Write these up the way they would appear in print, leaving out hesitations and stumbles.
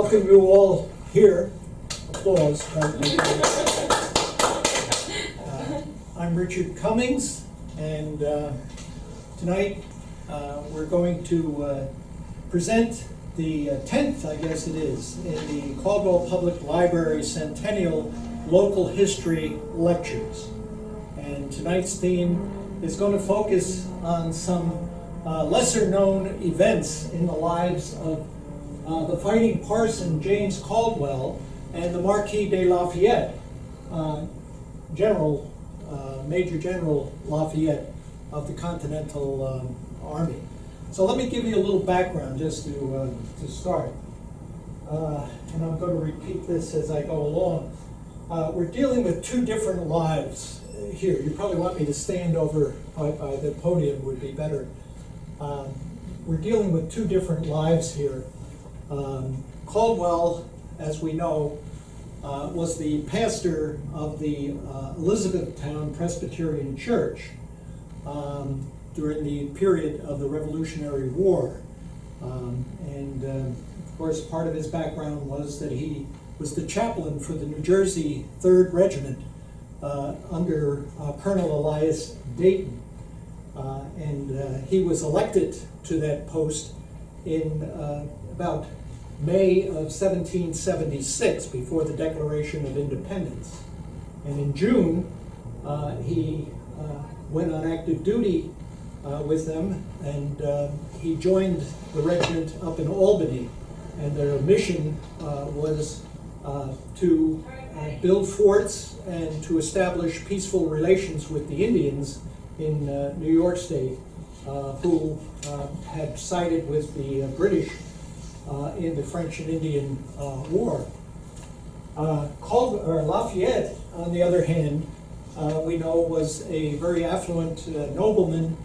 Welcome you all here. Applause. I'm Richard Cummings, and tonight we're going to present the 10th, I guess it is, in the Caldwell Public Library Centennial Local History Lectures. And tonight's theme is going to focus on some lesser-known events in the lives of the fighting parson James Caldwell and the Marquis de Lafayette, Major General Lafayette of the Continental Army. So let me give you a little background just to start. And I'm going to repeat this as I go along. We're dealing with two different lives here. You probably want me to stand over by the podium would be better. We're dealing with two different lives here. Caldwell, as we know, was the pastor of the Elizabethtown Presbyterian Church during the period of the Revolutionary War. Of course, part of his background was that he was the chaplain for the New Jersey 3rd Regiment under Colonel Elias Dayton. He was elected to that post in about May of 1776, before the Declaration of Independence. And in June, he went on active duty with them, and he joined the regiment up in Albany. And their mission was to build forts and to establish peaceful relations with the Indians in New York State, who had sided with the British in the French and Indian War. Lafayette, on the other hand, we know was a very affluent nobleman,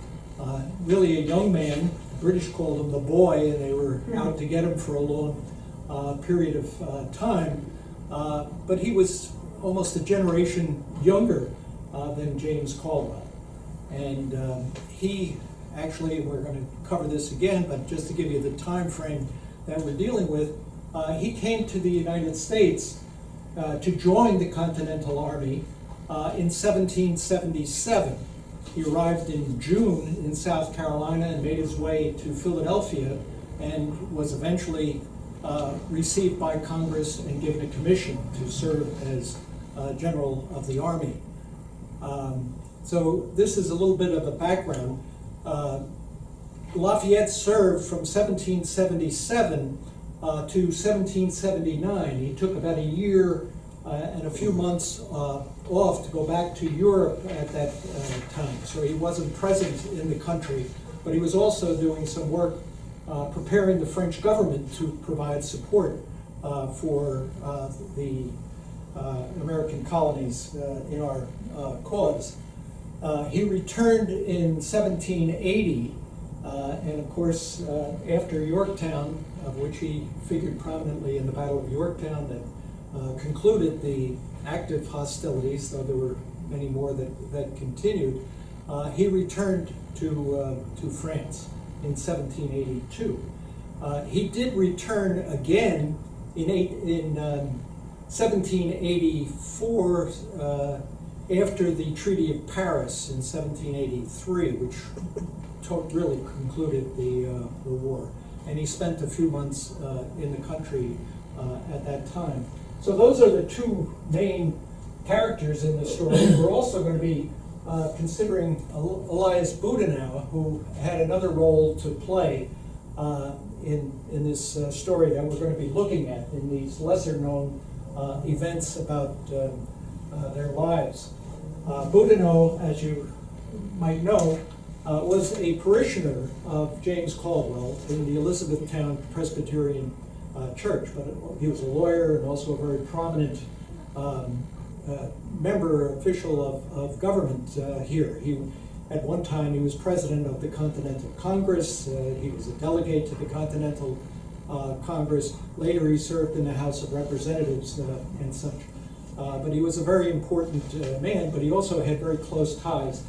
really a young man. The British called him the boy, and they were out to get him for a long period of time. But he was almost a generation younger than James Caldwell. And he actually, we're going to cover this again, but just to give you the time frame that we're dealing with, he came to the United States to join the Continental Army in 1777. He arrived in June in South Carolina and made his way to Philadelphia, and was eventually received by Congress and given a commission to serve as General of the Army. So this is a little bit of a background. Lafayette served from 1777 to 1779. He took about a year and a few months off to go back to Europe at that time. So he wasn't present in the country, but he was also doing some work preparing the French government to provide support for the American colonies in our cause. He returned in 1780. And of course, after Yorktown, of which he figured prominently in the Battle of Yorktown that concluded the active hostilities, though there were many more that continued, he returned to France in 1782. He did return again in 1784 after the Treaty of Paris in 1783, which really concluded the war. And he spent a few months in the country at that time. So those are the two main characters in the story. We're also going to be considering Elias Boudinot, who had another role to play in this story that we're going to be looking at in these lesser-known events about their lives. Boudinot, as you might know, was a parishioner of James Caldwell in the Elizabethtown Presbyterian Church, but he was a lawyer and also a very prominent official of government here. At one time, he was president of the Continental Congress. He was a delegate to the Continental Congress. Later, he served in the House of Representatives and such. But he was a very important man, but he also had very close ties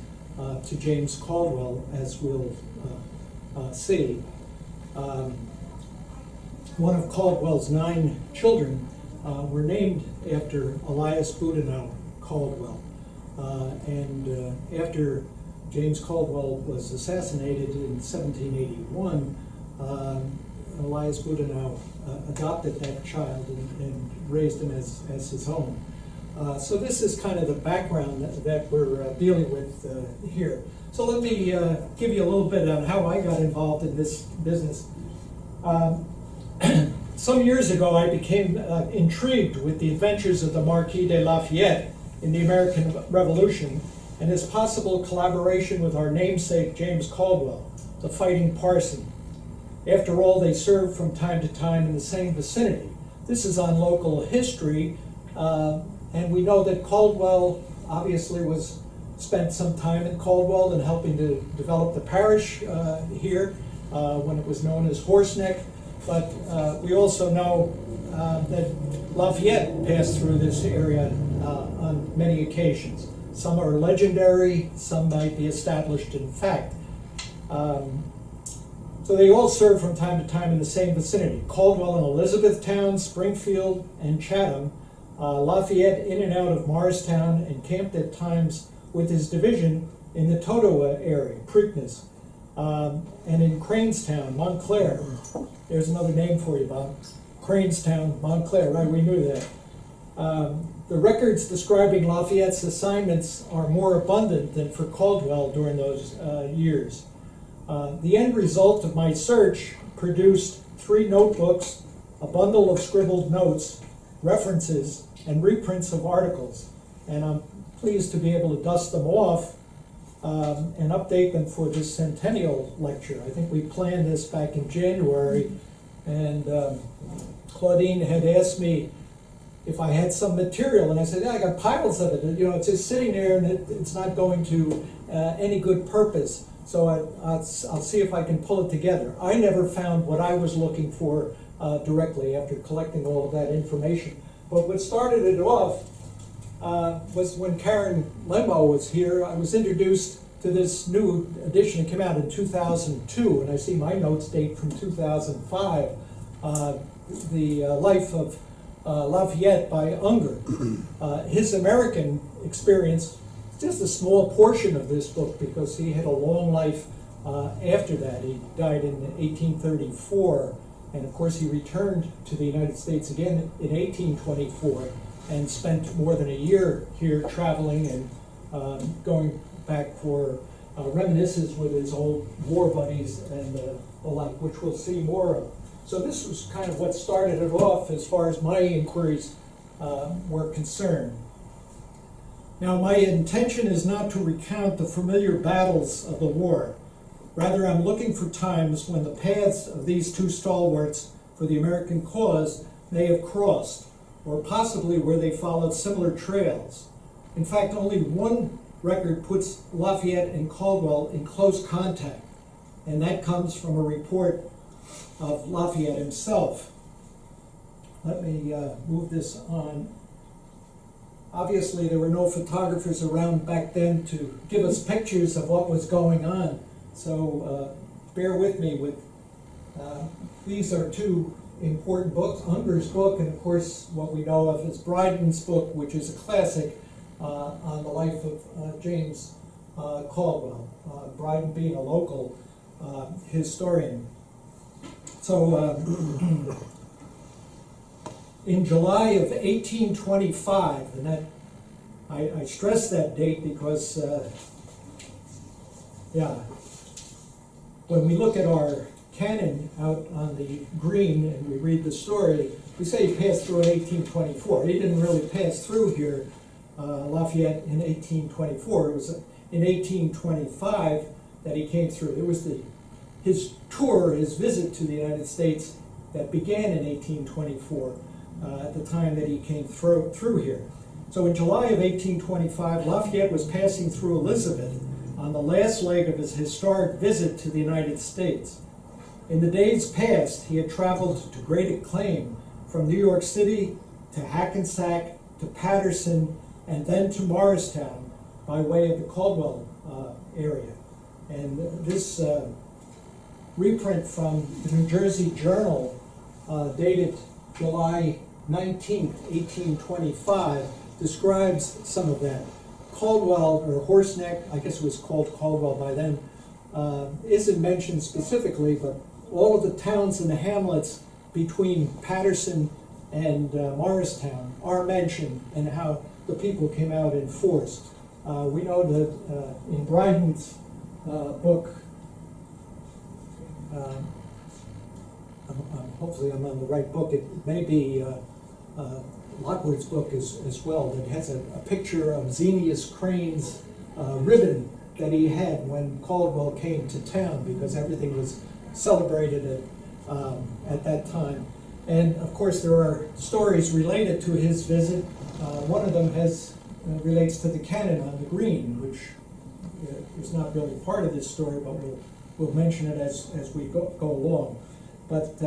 to James Caldwell, as we'll see. one of Caldwell's 9 children were named after Elias Boudinot Caldwell. After James Caldwell was assassinated in 1781, Elias Boudinot adopted that child and raised him as his own. So this is kind of the background that we're dealing with here. So let me give you a little bit on how I got involved in this business. Some years ago, I became intrigued with the adventures of the Marquis de Lafayette in the American Revolution and his possible collaboration with our namesake James Caldwell, the fighting parson. After all, they served from time to time in the same vicinity. This is on local history, and we know that Caldwell obviously spent some time in Caldwell and helping to develop the parish here when it was known as Horseneck. But we also know that Lafayette passed through this area on many occasions. Some are legendary, some might be established in fact. So they all served from time to time in the same vicinity. Caldwell in Elizabethtown, Springfield, and Chatham. Lafayette in and out of Morristown, and camped at times with his division in the Totowa area, Preakness, and in Cranestown, Montclair. There's another name for you, Bob. Cranestown, Montclair, right, we knew that. The records describing Lafayette's assignments are more abundant than for Caldwell during those years. The end result of my search produced 3 notebooks, a bundle of scribbled notes, references, and reprints of articles. And I'm pleased to be able to dust them off and update them for this centennial lecture. I think we planned this back in January, and Claudine had asked me if I had some material, and I said, yeah, I got piles of it. You know, it's just sitting there, and it's not going to any good purpose. So I'll see if I can pull it together. I never found what I was looking for directly after collecting all of that information. But what started it off was when Karen Lemmo was here. I was introduced to this new edition. It came out in 2002, and I see my notes date from 2005. The Life of Lafayette by Unger. His American experience, just a small portion of this book, because he had a long life after that. He died in 1834, and of course he returned to the United States again in 1824 and spent more than a year here traveling and going back for reminiscences with his old war buddies and the like, which we'll see more of. So this was kind of what started it off as far as my inquiries were concerned. Now, my intention is not to recount the familiar battles of the war. Rather, I'm looking for times when the paths of these 2 stalwarts for the American cause may have crossed, or possibly where they followed similar trails. In fact, only one record puts Lafayette and Caldwell in close contact, and that comes from a report of Lafayette himself. Let me move this on. Obviously, there were no photographers around back then to give us pictures of what was going on. So bear with me with, these are 2 important books, Unger's book, and of course what we know of is Bryden's book, which is a classic on the life of James Caldwell, Bryden being a local historian. So in July of 1825, and that I stress that date because, when we look at our canon out on the green and we read the story, we say he passed through in 1824. He didn't really pass through here, Lafayette, in 1824. It was in 1825 that he came through. It was his tour, his visit to the United States that began in 1824. At the time that he came through here. So in July of 1825, Lafayette was passing through Elizabeth on the last leg of his historic visit to the United States. In the days past, he had traveled to great acclaim from New York City to Hackensack to Patterson and then to Morristown by way of the Caldwell area. And this reprint from the New Jersey Journal dated July 19th, 1825, describes some of that. Caldwell, or Horseneck, I guess it was called Caldwell by then, isn't mentioned specifically, but all of the towns and the hamlets between Patterson and Morristown are mentioned, and how the people came out in force. We know that in Bryden's book, hopefully I'm on the right book, it may be Lockwood's book as well, that has a picture of Xenius Crane's ribbon that he had when Caldwell came to town, because everything was celebrated at that time. And of course there are stories related to his visit. One of them relates to the cannon on the green, which is not really part of this story, but we'll mention it as we go along. But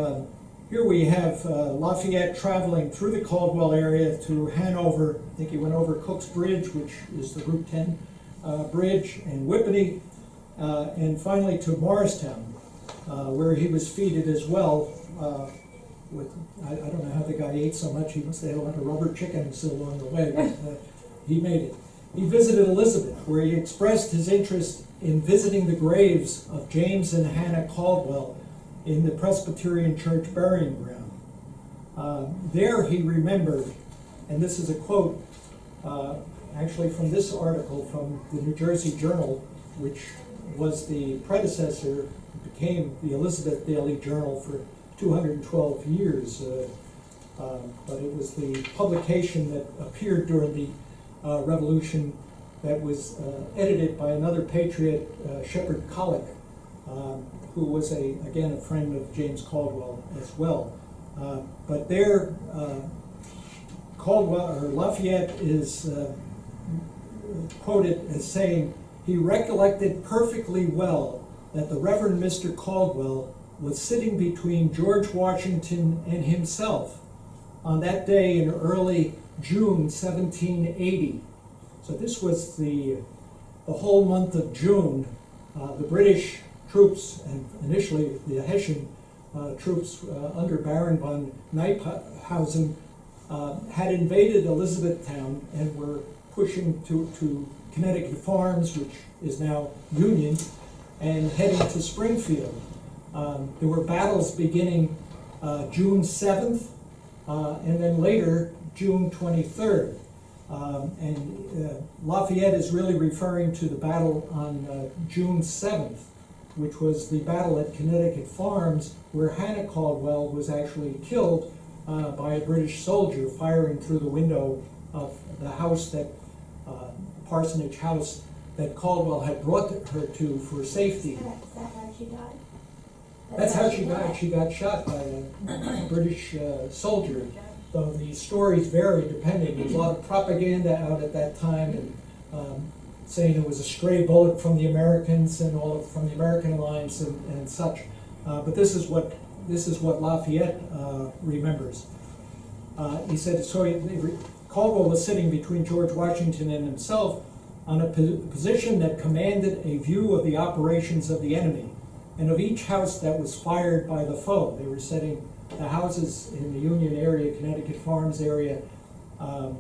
here we have Lafayette traveling through the Caldwell area to Hanover. I think he went over Cook's Bridge, which is the Route 10 bridge, and Whippany, and finally to Morristown, where he was feted as well. I don't know how the guy ate so much. He must have had a lot of rubber chicken still along the way, but he made it. He visited Elizabeth, where he expressed his interest in visiting the graves of James and Hannah Caldwell in the Presbyterian Church burying ground. There he remembered, and this is a quote actually from this article from the New Jersey Journal, which was the predecessor, became the Elizabeth Daily Journal for 212 years, but it was the publication that appeared during the Revolution that was edited by another patriot, Shepherd Collick, who was again a friend of James Caldwell as well. But there, Caldwell, or Lafayette, is quoted as saying, "He recollected perfectly well that the Reverend Mr. Caldwell was sitting between George Washington and himself on that day in early June 1780. So this was the whole month of June. The British troops, and initially the Hessian troops under Baron von Knyphausen, had invaded Elizabethtown and were pushing to Connecticut Farms, which is now Union, and heading to Springfield. There were battles beginning June 7th, and then later June 23rd. Lafayette is really referring to the battle on June 7th, which was the battle at Connecticut Farms, where Hannah Caldwell was actually killed by a British soldier firing through the window of the house that, parsonage house, that Caldwell had brought her to for safety. Is that how she died? That's how she died. She got shot by a British soldier. Though the stories vary depending. There was a lot of propaganda out at that time, and saying it was a stray bullet from the Americans and all from the American lines and such. But this is what Lafayette remembers. He said, Caldwell was sitting between George Washington and himself on a position that commanded a view of the operations of the enemy and of each house that was fired by the foe. They were setting the houses in the Union area, Connecticut Farms area, on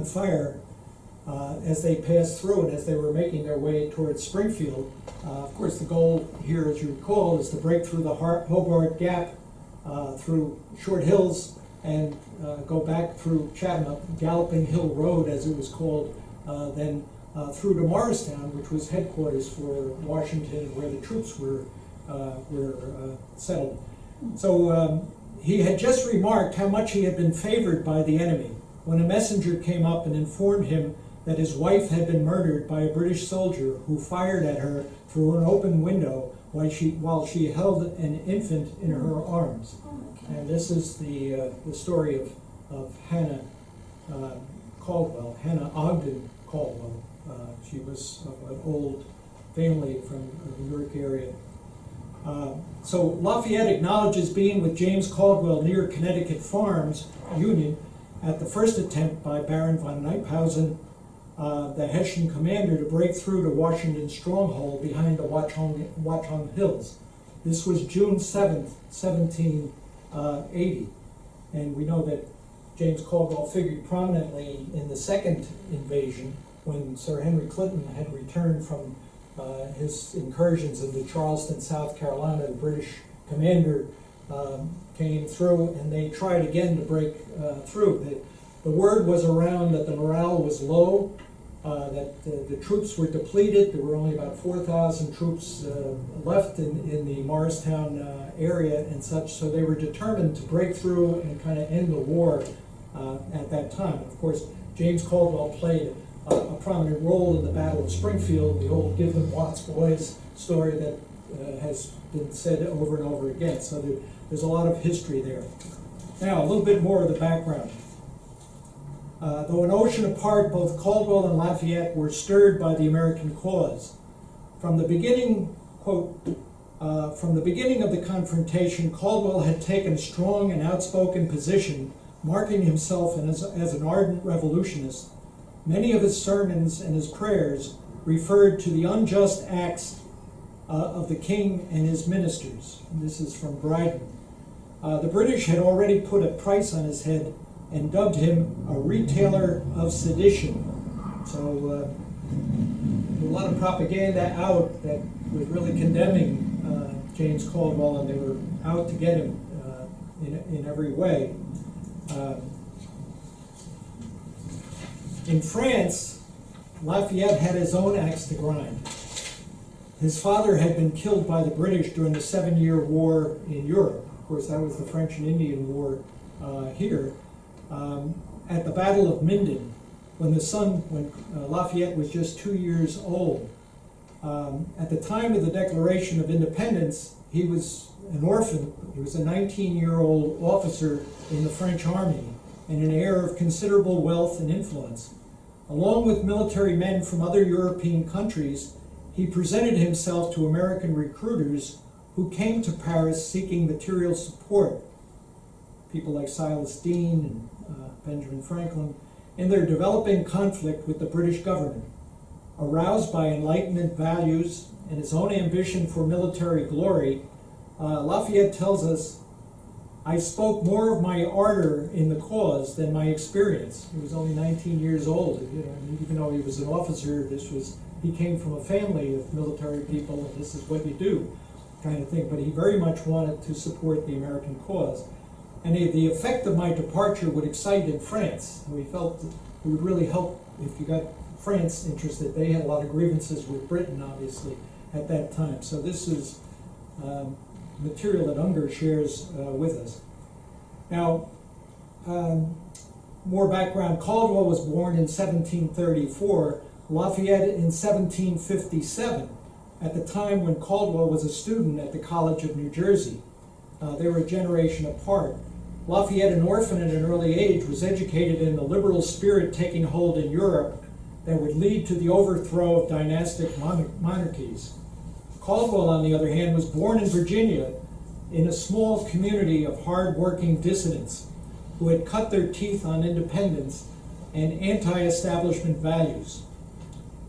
fire as they passed through and as they were making their way towards Springfield. Of course, the goal here, as you recall, is to break through the Hobart Gap, through Short Hills, and go back through Chatham, up Galloping Hill Road, as it was called, then through to Morristown, which was headquarters for Washington, where the troops were settled. So he had just remarked how much he had been favored by the enemy when a messenger came up and informed him that his wife had been murdered by a British soldier who fired at her through an open window while she held an infant in her arms. And this is the story of Hannah Caldwell, Hannah Ogden Caldwell. She was of an old family from the New York area. So Lafayette acknowledges being with James Caldwell near Connecticut Farms, Union, at the first attempt by Baron von Knyphausen, the Hessian commander, to break through to Washington's stronghold behind the Watchung Hills. This was June 7th, 1780. And we know that James Caldwell figured prominently in the second invasion when Sir Henry Clinton had returned from his incursions into Charleston, South Carolina. The British commander came through and they tried again to break through. The word was around that the morale was low, that the troops were depleted. There were only about 4,000 troops left in the Morristown area and such, so they were determined to break through and kind of end the war at that time. Of course, James Caldwell played a prominent role in the Battle of Springfield, the old Give them Watts boys story that has been said over and over again. So there's a lot of history there. Now, a little bit more of the background. Though an ocean apart, both Caldwell and Lafayette were stirred by the American cause. From the beginning, quote, from the beginning of the confrontation, Caldwell had taken a strong and outspoken position, marking himself as an ardent revolutionist. Many of his sermons and his prayers referred to the unjust acts of the king and his ministers. And this is from Dryden. The British had already put a price on his head and dubbed him a retailer of sedition. So a lot of propaganda out that was really condemning James Caldwell, and they were out to get him in every way. In France, Lafayette had his own axe to grind. His father had been killed by the British during the 7-Year War in Europe. Of course, that was the French and Indian War here. At the Battle of Minden, when Lafayette was just 2 years old. At the time of the Declaration of Independence, he was an orphan. He was a 19-year-old officer in the French army and an heir of considerable wealth and influence. Along with military men from other European countries, he presented himself to American recruiters who came to Paris seeking material support. People like Silas Deane and Benjamin Franklin, in their developing conflict with the British government. Aroused by Enlightenment values and his own ambition for military glory, Lafayette tells us, "I spoke more of my ardor in the cause than my experience." He was only 19 years old. Even though he was an officer, he came from a family of military people, and this is what you do, kind of thing. But he very much wanted to support the American cause. And the effect of my departure would excite in France. We felt it would really help if you got France interested. They had a lot of grievances with Britain, obviously, at that time. So this is material that Unger shares with us. Now, more background. Caldwell was born in 1734, Lafayette in 1757, at the time when Caldwell was a student at the College of New Jersey. They were a generation apart. Lafayette, an orphan at an early age, was educated in the liberal spirit taking hold in Europe that would lead to the overthrow of dynastic monarchies. Caldwell, on the other hand, was born in Virginia in a small community of hard-working dissidents who had cut their teeth on independence and anti-establishment values.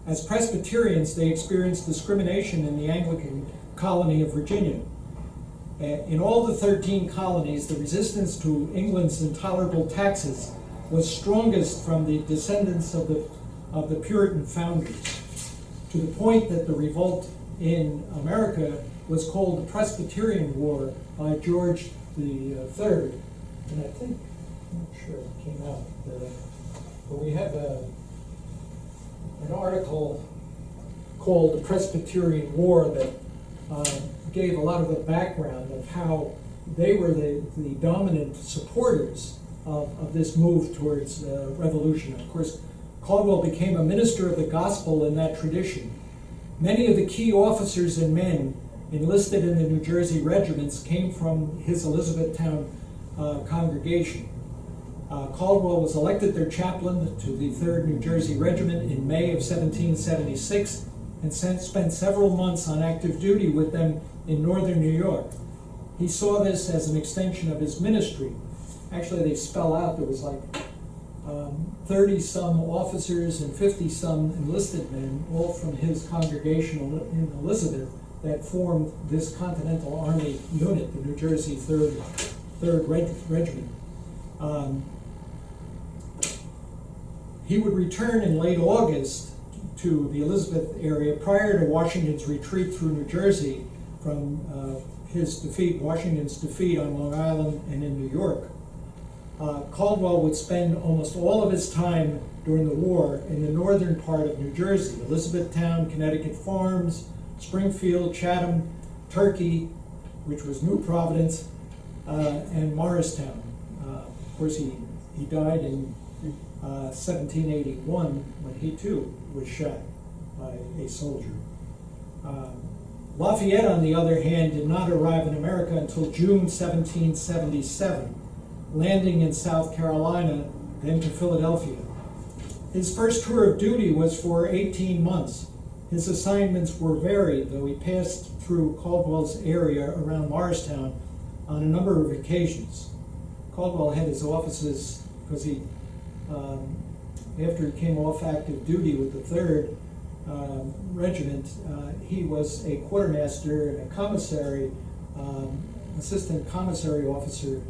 As Presbyterians, they experienced discrimination in the Anglican colony of Virginia. In all the 13 colonies, the resistance to England's intolerable taxes was strongest from the descendants of the Puritan founders, to the point that the revolt in America was called the Presbyterian War by George III. And I think, I'm not sure it came out, but we have an article called The Presbyterian War that gave a lot of the background of how they were the dominant supporters of this move towards revolution. Of course, Caldwell became a minister of the gospel in that tradition. Many of the key officers and men enlisted in the New Jersey regiments came from his Elizabethtown congregation. Caldwell was elected their chaplain to the 3rd New Jersey Regiment in May of 1776 and spent several months on active duty with them in northern New York. He saw this as an extension of his ministry. Actually, they spell out there was like 30-some officers and 50-some enlisted men, all from his congregation in Elizabeth, that formed this Continental Army unit, the New Jersey 3rd Regiment. He would return in late August to the Elizabeth area prior to Washington's retreat through New Jersey from Washington's defeat on Long Island and in New York. Caldwell would spend almost all of his time during the war in the northern part of New Jersey, Elizabethtown, Connecticut Farms, Springfield, Chatham, Turkey, which was New Providence, and Morristown. Of course, he died in 1781 when he too was shot by a soldier. Lafayette, on the other hand, did not arrive in America until June 1777, landing in South Carolina, then to Philadelphia. His first tour of duty was for 18 months. His assignments were varied, though he passed through Caldwell's area around Morristown on a number of occasions. Caldwell had his offices, because he, after he came off active duty with the 3rd Regiment, he was a quartermaster and a commissary, assistant commissary officer,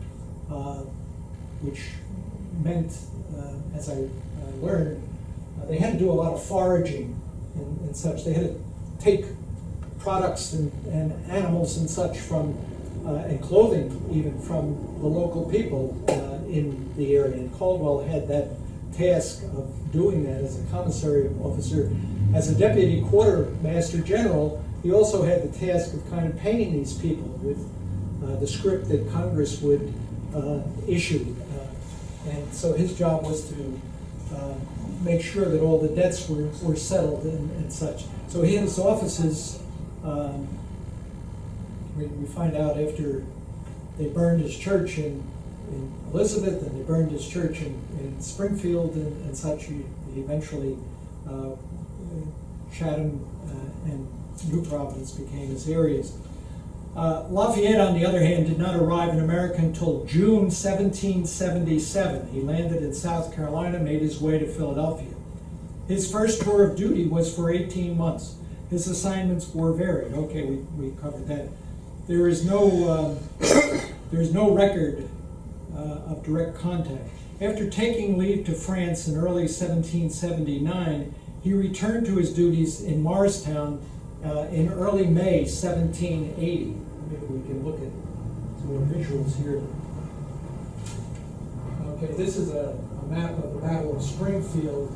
which meant, as I learned, they had to do a lot of foraging and such. They had to take products and animals and such from, and clothing even, from the local people in the area. And Caldwell had that task of doing that as a commissary officer. As a deputy quartermaster general, he also had the task of kind of paying these people with the script that Congress would issue. And so his job was to make sure that all the debts were settled and such. So he had his offices, we find out after they burned his church in Elizabeth, and they burned his church in Springfield and such, he eventually, Chatham and New Providence became his areas. Lafayette, on the other hand, did not arrive in America until June 1777. He landed in South Carolina, made his way to Philadelphia. His first tour of duty was for 18 months. His assignments were varied. Okay, we covered that. There is no record of direct contact. After taking leave to France in early 1779, he returned to his duties in Morristown in early May 1780. Maybe we can look at some more visuals here. Okay, this is a map of the Battle of Springfield,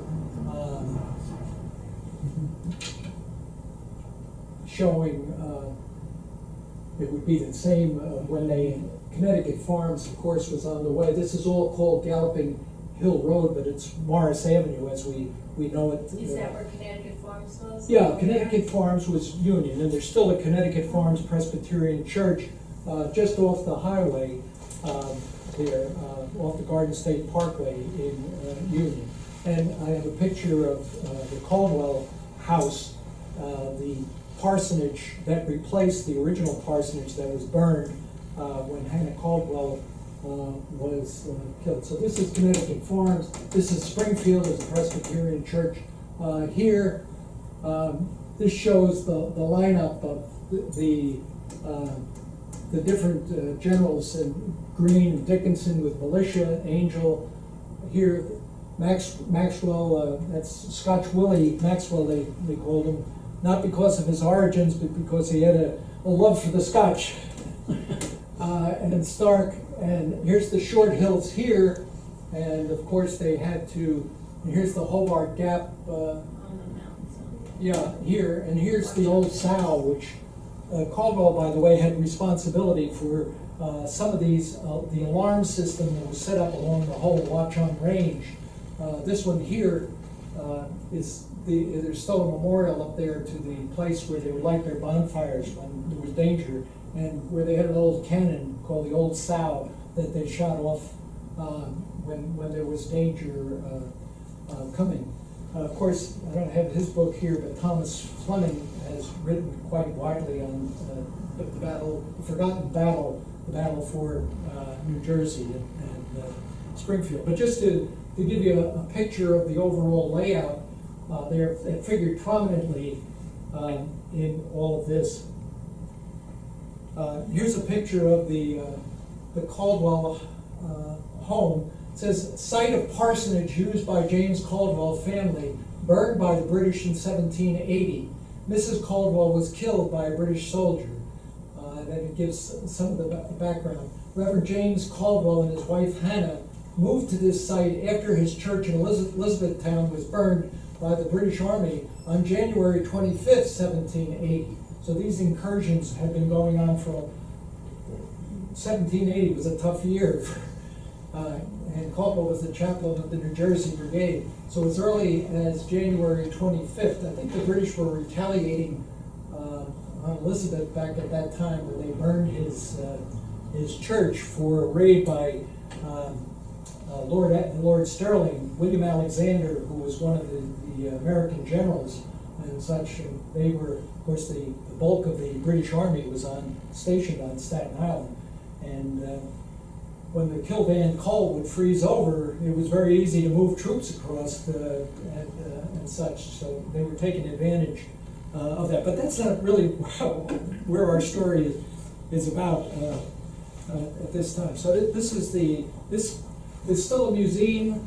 showing it would be the same when Connecticut Farms, of course, was on the way. This is all called Galloping Hill Road, but it's Morris Avenue as we know it. Is that where Connecticut Farms was? Yeah, Connecticut Farms was Union, and there's still a Connecticut Farms Presbyterian Church just off the highway there, off the Garden State Parkway in Union. And I have a picture of the Caldwell house, the parsonage that replaced the original parsonage that was burned when Hannah Caldwell was killed. So this is Connecticut Farms. This is Springfield as a Presbyterian church. Here, this shows the lineup of the different generals, and Greene and Dickinson with militia, Angel. Here, Maxwell, that's Scotch Willie Maxwell, they called him, not because of his origins, but because he had a love for the Scotch. And then Stark, and here's the Short Hills here, and of course they had to, and here's the Hobart Gap, On the mountains. yeah, here, and here's the Old Sow, which Caldwell, by the way, had responsibility for some of these, the alarm system that was set up along the whole Watchung Range. This one here is there's still a memorial up there to the place where they would light their bonfires when there was danger, and where they had an old cannon called the Old Sow that they shot off when there was danger coming. Of course, I don't have his book here, but Thomas Fleming has written quite widely on the battle, the forgotten battle, the battle for New Jersey and Springfield. But just to give you a picture of the overall layout, it figured prominently in all of this. Here's a picture of the Caldwell home. It says, site of parsonage used by James Caldwell family, burned by the British in 1780. Mrs. Caldwell was killed by a British soldier. Then it gives some of the background. Reverend James Caldwell and his wife Hannah moved to this site after his church in Elizabethtown was burned by the British Army on January 25th, 1780. So these incursions had been going on for 1780 was a tough year. And Caldwell was the chaplain of the New Jersey Brigade. So as early as January 25th, I think the British were retaliating on Elizabeth back at that time when they burned his church for a raid by Lord Sterling, William Alexander, who was one of the American generals and such. And they were, of course, the bulk of the British Army was stationed on Staten Island. And when the kill van call would freeze over, it was very easy to move troops across and such. So they were taking advantage of that. But that's not really where our story is about at this time. So this is this is still a museum.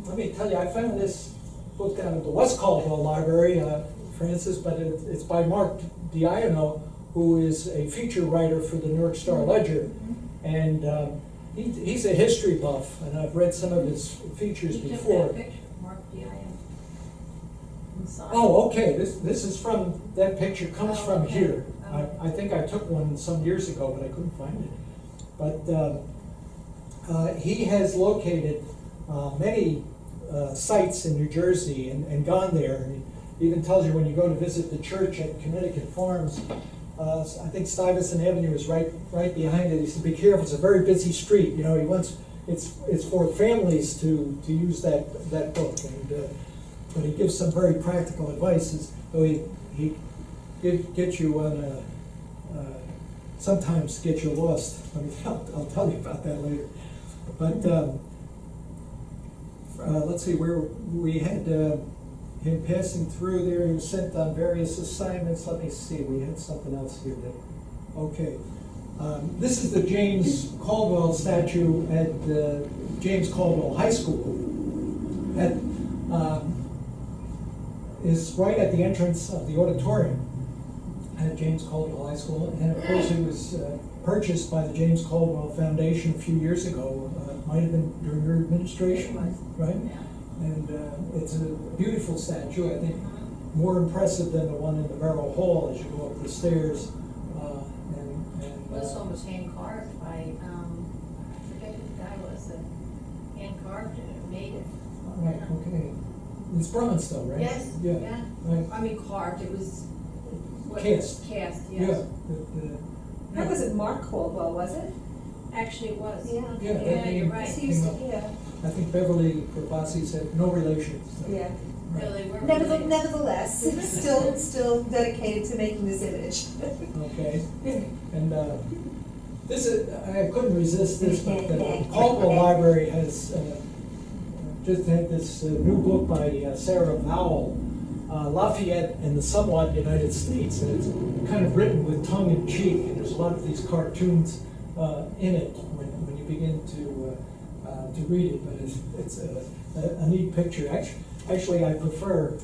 Let me tell you, I found this book down at the West Caldwell Library, Francis, but it's by Mark Diano, who is a feature writer for the New York Star Ledger. And he's a history buff, and I've read some of his features before. That picture, Mark Diano. Oh, okay. This is from, that picture comes from okay. here. Oh. I think I took one some years ago, but I couldn't find it. But he has located many sites in New Jersey and gone there. And he even tells you when you go to visit the church at Connecticut Farms, I think Stuyvesant Avenue is right behind it. He said, "Be careful; it's a very busy street." You know, he wants it's for families to use that book, and but he gives some very practical advice. Though he gets you on sometimes get you lost. I'll tell you about that later. But let's see where we had. Him passing through there, he was sent on various assignments. Let me see, we had something else here. Okay. This is the James Caldwell statue at James Caldwell High School. That is right at the entrance of the auditorium at James Caldwell High School. And of course, it was purchased by the James Caldwell Foundation a few years ago. Might have been during your administration, right? Yeah. And it's a beautiful statue, I think more impressive than the one in the Merrill Hall as you go up the stairs. This one was hand carved by, I forget who the guy was that hand carved it or made it. Right, okay. It's bronze though, right? Yes, yeah. Right. I mean carved, it was. Cast. Cast, yes. Yeah. That was it Mark Caldwell, was it? Actually it was. Yeah. Yeah, that Yeah, name you're right. He used to, came up. yeah. I think Beverly Propasi said no relation. So. Yeah. Right. No, they weren't related. Nevertheless, still dedicated to making this image. Okay. And this is, I couldn't resist this, but the Caldwell Library has just had this new book by Sarah Vowell, Lafayette and the Somewhat United States, and it's kind of written with tongue in cheek, and there's a lot of these cartoons in it when you begin to read it, but it's a neat picture. Actually, I prefer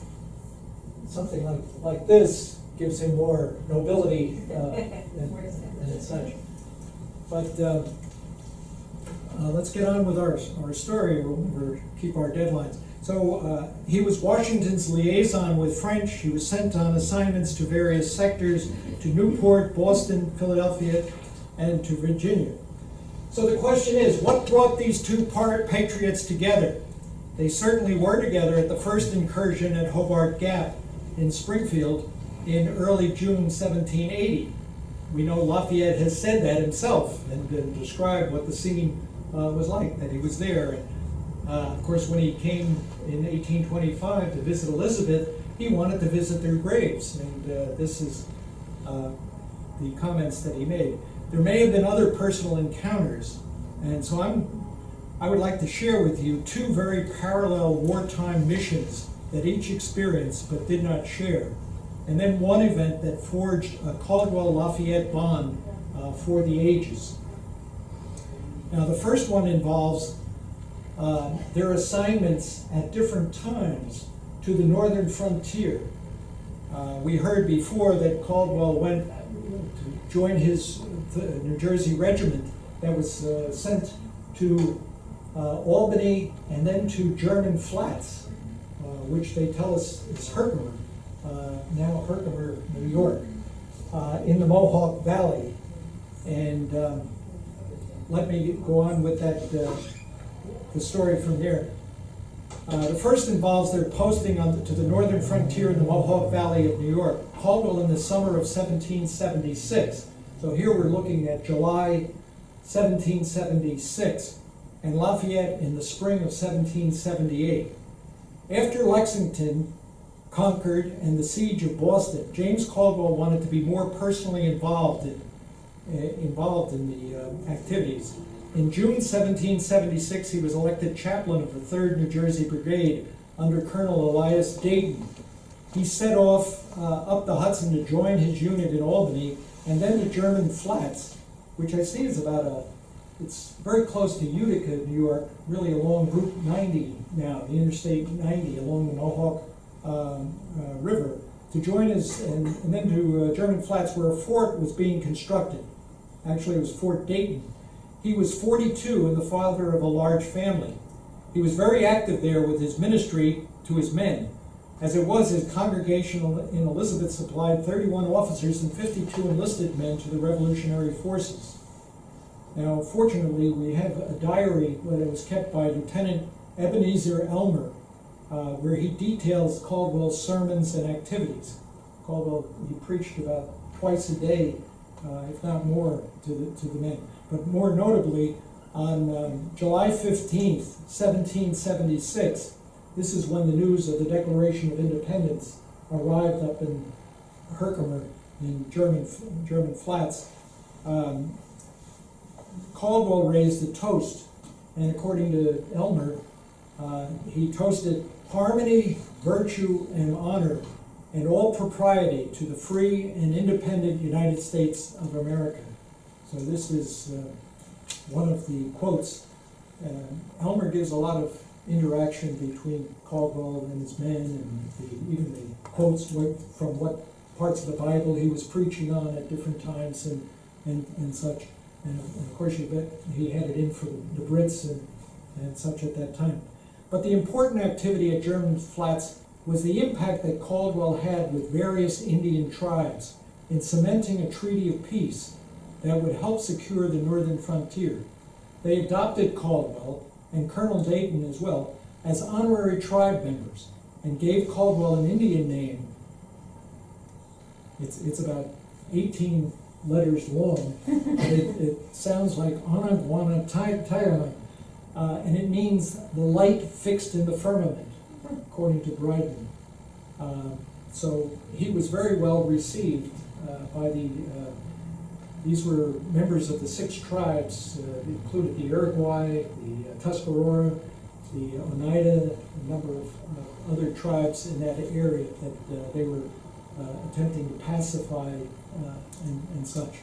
something like this. Gives him more nobility and such. But let's get on with our story, or keep our deadlines. So he was Washington's liaison with French. He was sent on assignments to various sectors, to Newport, Boston, Philadelphia, and to Virginia. So the question is, what brought these two patriots together? They certainly were together at the first incursion at Hobart Gap in Springfield in early June 1780. We know Lafayette has said that himself and described what the scene was like, that he was there. Of course, when he came in 1825 to visit Elizabeth, he wanted to visit their graves, and this is the comments that he made. There may have been other personal encounters, and so I would like to share with you two very parallel wartime missions that each experienced but did not share. and then one event that forged a Caldwell-Lafayette bond for the ages. Now, the first one involves their assignments at different times to the northern frontier. We heard before that Caldwell went to join his New Jersey regiment that was sent to Albany and then to German Flats, which they tell us is Herkimer, now Herkimer, New York, in the Mohawk Valley. And let me go on with that, the story from there. The first involves their posting to the northern frontier in the Mohawk Valley of New York. Caldwell in the summer of 1776. So here we're looking at July 1776, and Lafayette in the spring of 1778. After Lexington conquered and the siege of Boston, James Caldwell wanted to be more personally involved in the activities. In June 1776, he was elected chaplain of the 3rd New Jersey Brigade under Colonel Elias Dayton. He set off up the Hudson to join his unit in Albany, and then to German Flats, which I see is it's very close to Utica, New York, really along Route 90 now, the Interstate 90, along the Mohawk River, to join his, and then to German Flats, where a fort was being constructed. Actually, it was Fort Dayton. He was 42 and the father of a large family. He was very active there with his ministry to his men. As it was, his congregation in Elizabeth supplied 31 officers and 52 enlisted men to the Revolutionary forces. Now, fortunately, we have a diary that was kept by Lieutenant Ebenezer Elmer, where he details Caldwell's sermons and activities. Caldwell, he preached about twice a day, if not more, to the men. But more notably, on July 15th, 1776, this is when the news of the Declaration of Independence arrived up in Herkimer in German Flats. Caldwell raised a toast, and according to Elmer, he toasted harmony, virtue, and honor, and all propriety to the free and independent United States of America. So this is one of the quotes. Elmer gives a lot of interaction between Caldwell and his men, and even the quotes from what parts of the Bible he was preaching on at different times and such. And of course, you bet he had it in for the Brits and such at that time. But the important activity at German Flats was the impact that Caldwell had with various Indian tribes in cementing a treaty of peace that would help secure the northern frontier. They adopted Caldwell, and Colonel Dayton as well, as honorary tribe members, and gave Caldwell an Indian name. It's about 18 letters long, but it sounds like Onagwana Taiwan, and it means the light fixed in the firmament, according to Bryden. So he was very well received by these were members of the 6 tribes, included the Iroquois, the Tuscarora, the Oneida, a number of other tribes in that area that they were attempting to pacify and such.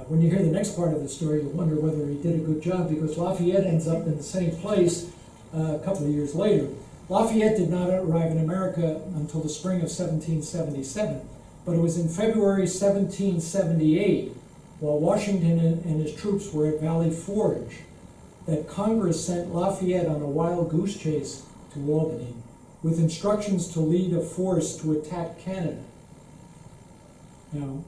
When you hear the next part of the story, you'll wonder whether he did a good job, because Lafayette ends up in the same place a couple of years later. Lafayette did not arrive in America until the spring of 1777, but it was in February 1778, while Washington and his troops were at Valley Forge, that Congress sent Lafayette on a wild goose chase to Albany, with instructions to lead a force to attack Canada. Now,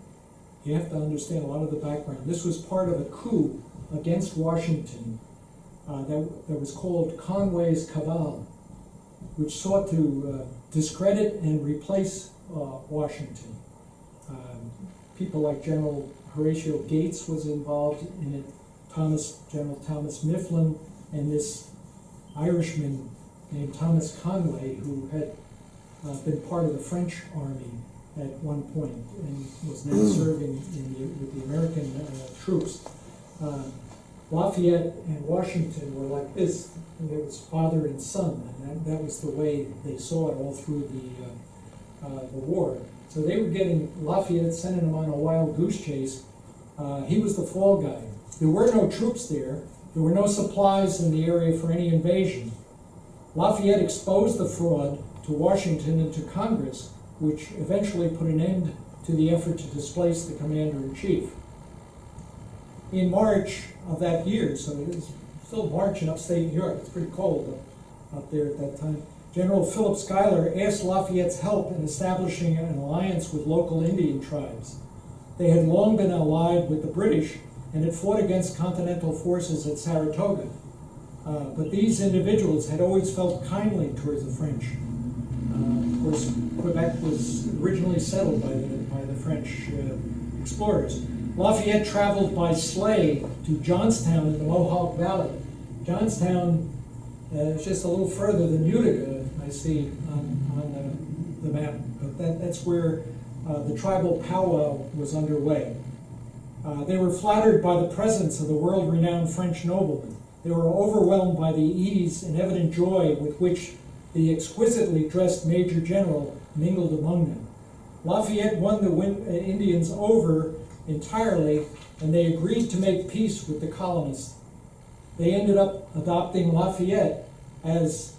you have to understand a lot of the background. This was part of a coup against Washington that was called Conway's Cabal, which sought to discredit and replace Washington. People like General Horatio Gates was involved in it, General Thomas Mifflin, and this Irishman named Thomas Conway, who had been part of the French army at one point and was now serving with the American troops. Lafayette and Washington were like this, and it was father and son, and that was the way they saw it all through the war. So they were getting Lafayette, sending him on a wild goose chase. He was the fall guy. There were no troops there. There were no supplies in the area for any invasion. Lafayette exposed the fraud to Washington and to Congress, which eventually put an end to the effort to displace the commander-in-chief. In March of that year, so it is still March in upstate New York, it's pretty cold up there at that time, General Philip Schuyler asked Lafayette's help in establishing an alliance with local Indian tribes. They had long been allied with the British and had fought against continental forces at Saratoga. But these individuals had always felt kindly towards the French. Of course, Quebec was originally settled by the French explorers. Lafayette traveled by sleigh to Johnstown in the Mohawk Valley. Johnstown is just a little further than Utica, I see on the map, but that's where the tribal powwow was underway. They were flattered by the presence of the world-renowned French nobleman. They were overwhelmed by the ease and evident joy with which the exquisitely dressed Major General mingled among them. Lafayette won the Indians over entirely, and they agreed to make peace with the colonists. They ended up adopting Lafayette as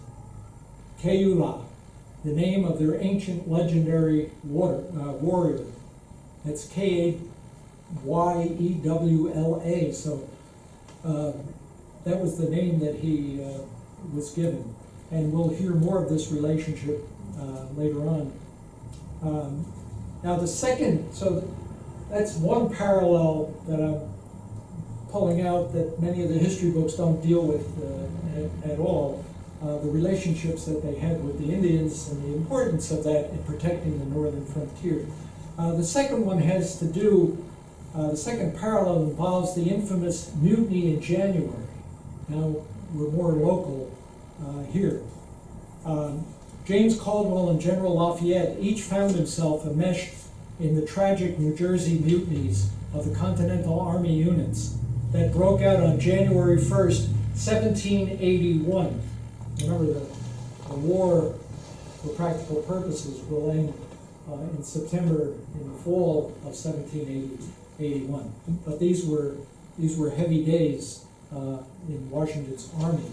Keula, the name of their ancient legendary warrior. That's K-A-Y-E-W-L-A. So that was the name that he was given. And we'll hear more of this relationship later on. Now the second, so that's one parallel that I'm pulling out that many of the history books don't deal with at all. The relationships that they had with the Indians and the importance of that in protecting the northern frontier. The second one has to do, the second parallel involves the infamous mutiny in January. Now, we're more local here. James Caldwell and General Lafayette each found himself enmeshed in the tragic New Jersey mutinies of the Continental Army units that broke out on January 1st, 1781. Remember, the war, for practical purposes, will end in September, in the fall of 1781. But these were heavy days in Washington's army.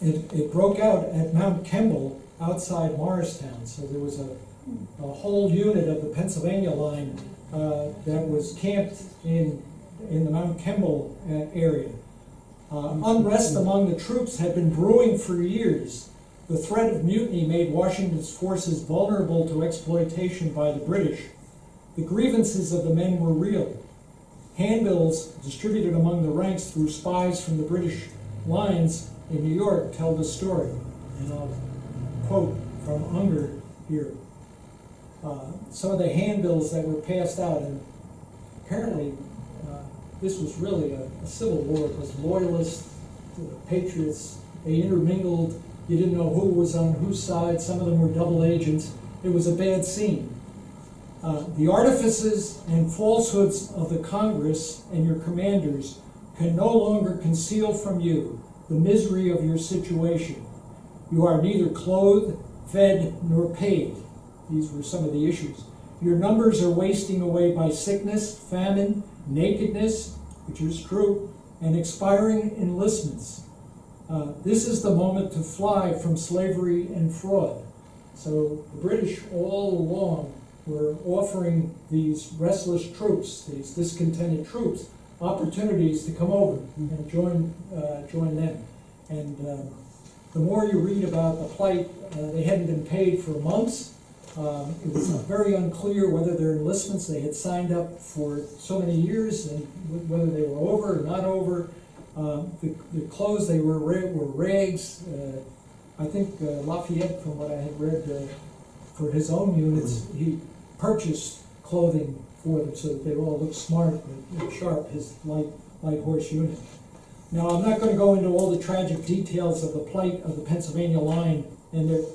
It broke out at Mount Kemble outside Morristown. So there was a whole unit of the Pennsylvania line that was camped in the Mount Kemble area. Unrest among the troops had been brewing for years. The threat of mutiny made Washington's forces vulnerable to exploitation by the British. The grievances of the men were real. Handbills distributed among the ranks through spies from the British lines in New York tell the story. And I'll quote from Unger here. Some of the handbills that were passed out, and apparently this was really a civil war. It was loyalists, patriots, they intermingled. You didn't know who was on whose side. Some of them were double agents. It was a bad scene. The artifices and falsehoods of the Congress and your commanders can no longer conceal from you the misery of your situation. You are neither clothed, fed, nor paid. These were some of the issues. Your numbers are wasting away by sickness, famine, nakedness, which is true, and expiring enlistments. This is the moment to fly from slavery and fraud. So the British all along were offering these restless troops, these discontented troops, opportunities to come over and join them. And the more you read about the plight, they hadn't been paid for months. It was very unclear whether their enlistments, they had signed up for so many years, and whether they were over or not over. The clothes they were rags. I think Lafayette, from what I had read, for his own units, he purchased clothing for them so that they all looked smart and sharp, his light horse unit. Now, I'm not going to go into all the tragic details of the plight of the Pennsylvania line and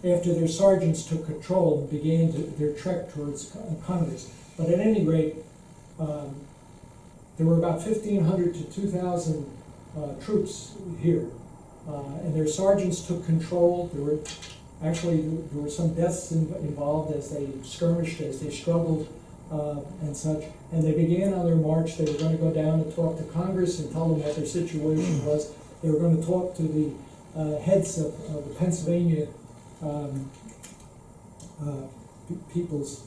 after their sergeants took control and began their trek towards Congress. But at any rate, there were about 1,500 to 2,000 troops here. And their sergeants took control. There were Actually, there were some deaths involved as they skirmished, as they struggled and such. And they began on their march. They were going to go down and talk to Congress and tell them what their situation was. They were going to talk to the heads of the Pennsylvania people's,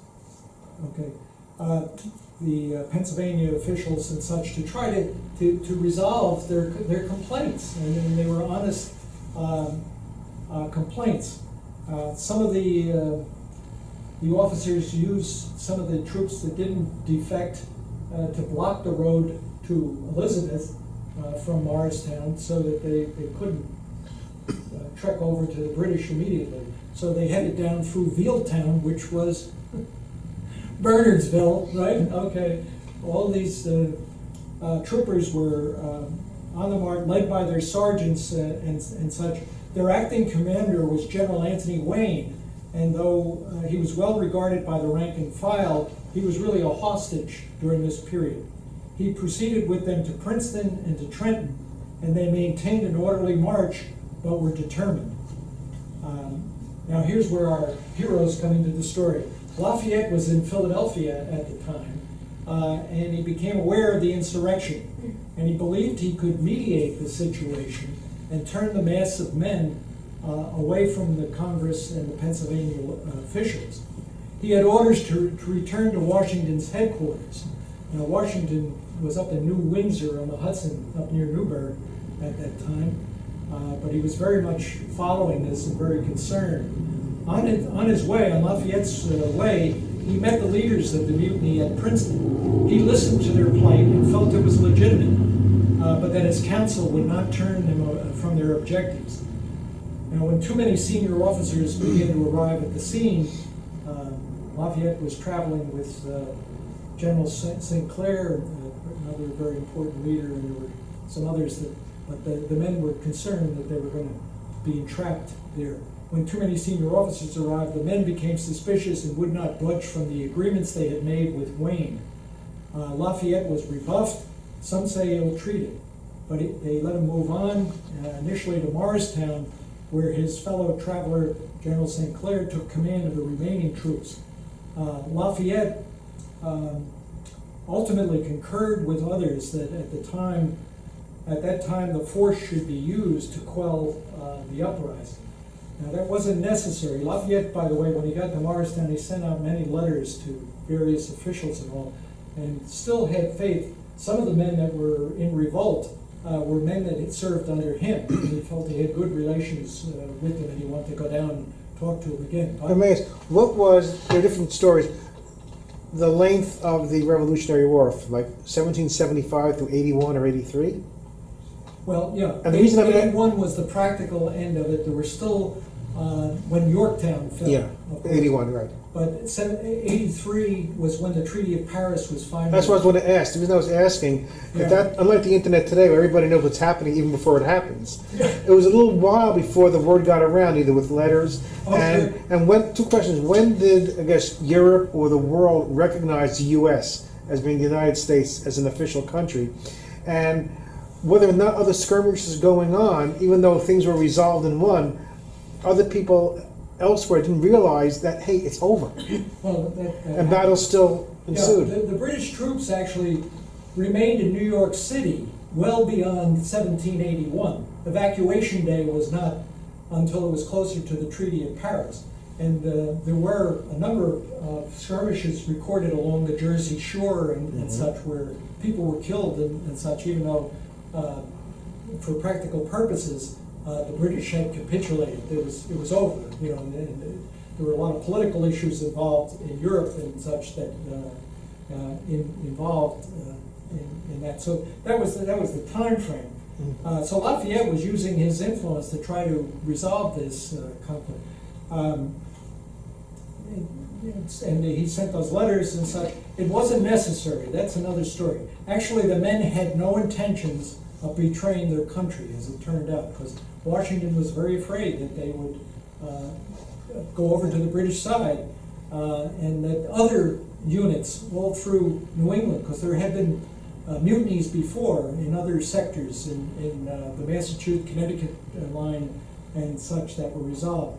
the Pennsylvania officials and such to try to resolve their complaints. And they were honest complaints. Some of the officers used some of the troops that didn't defect to block the road to Elizabeth from Morristown so that they couldn't trek over to the British immediately. So they headed down through Vealtown, which was Bernardsville, right? Okay. All these troopers were on the march, led by their sergeants and such. Their acting commander was General Anthony Wayne, and though he was well regarded by the rank and file, he was really a hostage during this period. He proceeded with them to Princeton and to Trenton, and they maintained an orderly march, but were determined. Now here's where our heroes come into the story. Lafayette was in Philadelphia at the time, and he became aware of the insurrection, and he believed he could mediate the situation and turn the mass of men away from the Congress and the Pennsylvania officials. He had orders to return to Washington's headquarters. Now, Washington was up in New Windsor on the Hudson, up near Newburgh at that time, but he was very much following this and very concerned. On his way, on Lafayette's way, he met the leaders of the mutiny at Princeton. He listened to their plight and felt it was legitimate, but that his counsel would not turn them from their objectives. Now, when too many senior officers began to arrive at the scene, Lafayette was traveling with General St. Clair, another very important leader, and there were some others but the men were concerned that they were going to be entrapped there. When too many senior officers arrived, the men became suspicious and would not budge from the agreements they had made with Wayne. Lafayette was rebuffed, some say ill-treated, but they let him move on, initially to Morristown, where his fellow traveler, General St. Clair, took command of the remaining troops. Lafayette ultimately concurred with others that at that time the force should be used to quell the uprising. Now that wasn't necessary. Lafayette, by the way, when he got to Morristown, he sent out many letters to various officials and all, and still had faith. Some of the men that were in revolt were men that had served under him. And he felt he had good relations with them, and he wanted to go down and talk to them again. Let me ask, what was, there are different stories, the length of the Revolutionary War, from like 1775 through 81 or 83? Well, yeah, And the reason 81 was the practical end of it. There were still, when Yorktown fell. Yeah, 81, right. But 83 was when the Treaty of Paris was finally... That's what I was going to ask. The reason I was asking, Yeah. that unlike the internet today where everybody knows what's happening even before it happens, it was a little while before the word got around, either with letters and when, two questions. When did, I guess, Europe or the world recognize the U.S. as being the United States as an official country? And whether or not other skirmishes going on, even though things were resolved in one, other people elsewhere didn't realize that, hey, it's over. Well, And battles still ensued. Yeah, the British troops actually remained in New York City well beyond 1781. Evacuation day was not until it was closer to the Treaty of Paris. And there were a number of skirmishes recorded along the Jersey Shore and such, where people were killed and such, even though for practical purposes the British had capitulated. It was over, you know, and there were a lot of political issues involved in Europe and such that involved in that. So that was the time frame. So Lafayette was using his influence to try to resolve this conflict. And he sent those letters and such. It wasn't necessary. That's another story. Actually, the men had no intentions of betraying their country, as it turned out, because Washington was very afraid that they would go over to the British side, and that other units all through New England, because there had been mutinies before in other sectors in the Massachusetts, Connecticut line and such that were resolved.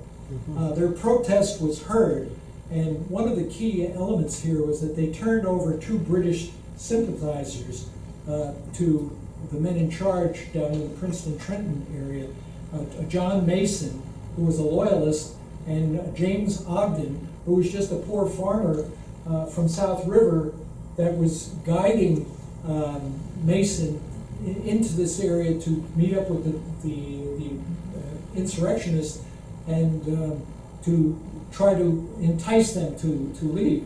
Their protest was heard, and one of the key elements here was that they turned over 2 British sympathizers to the men in charge down in the Princeton-Trenton area, John Mason, who was a loyalist, and James Ogden, who was just a poor farmer from South River that was guiding Mason into this area to meet up with the insurrectionists and to try to entice them to leave.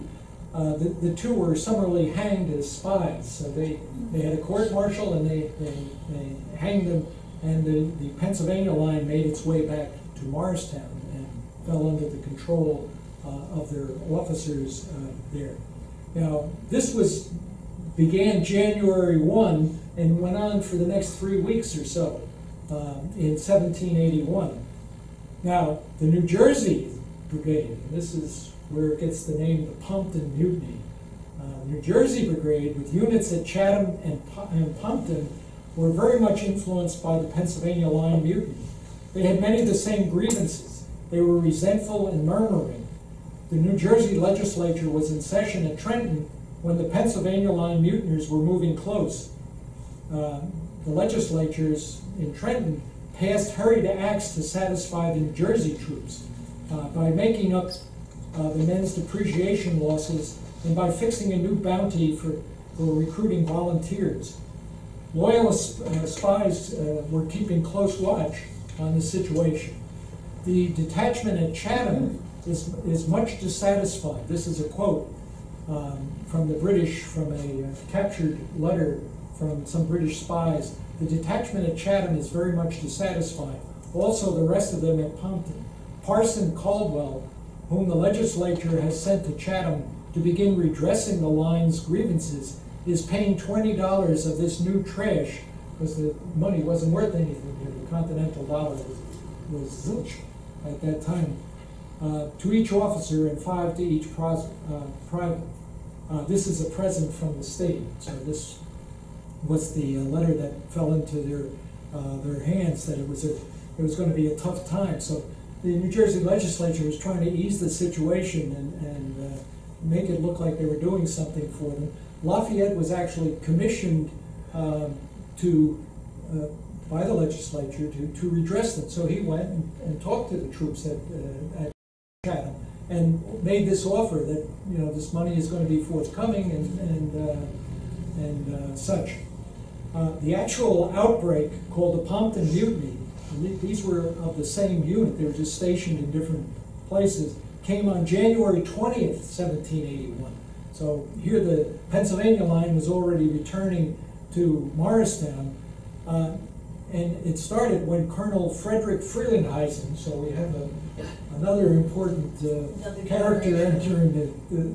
The 2 were summarily hanged as spies. So they had a court-martial and they hanged them, and the Pennsylvania line made its way back to Morristown and fell under the control of their officers there. Now, this began January 1 and went on for the next 3 weeks or so in 1781. Now, the New Jersey Brigade, and this is where it gets the name the Pompton Mutiny. New Jersey Brigade, with units at Chatham and Pompton, were very much influenced by the Pennsylvania Line Mutiny. They had many of the same grievances. They were resentful and murmuring. The New Jersey legislature was in session at Trenton when the Pennsylvania Line mutineers were moving close. The legislatures in Trenton passed hurried acts to satisfy the New Jersey troops by making up the men's depreciation losses and by fixing a new bounty for recruiting volunteers. Loyalist spies were keeping close watch on the situation. The detachment at Chatham is much dissatisfied. This is a quote from the British, from a captured letter from some British spies. The detachment at Chatham is very much dissatisfied. Also, the rest of them at Pompton. Parson Caldwell, whom the legislature has sent to Chatham to begin redressing the line's grievances, is paying $20 of this new trash, because the money wasn't worth anything here. The Continental dollar was zilch at that time, to each officer and 5 to each private. This is a present from the state. So this was the letter that fell into their hands, that it was going to be a tough time. So the New Jersey legislature was trying to ease the situation and make it look like they were doing something for them. Lafayette was actually commissioned by the legislature to redress them. So he went and talked to the troops at Chatham and made this offer that, you know, this money is going to be forthcoming and such. The actual outbreak, called the Pompton Mutiny, these were of the same unit, they were just stationed in different places, came on January 20th, 1781. So here the Pennsylvania line was already returning to Morristown, and it started when Colonel Frederick Frelinghuysen, so we have another important character entering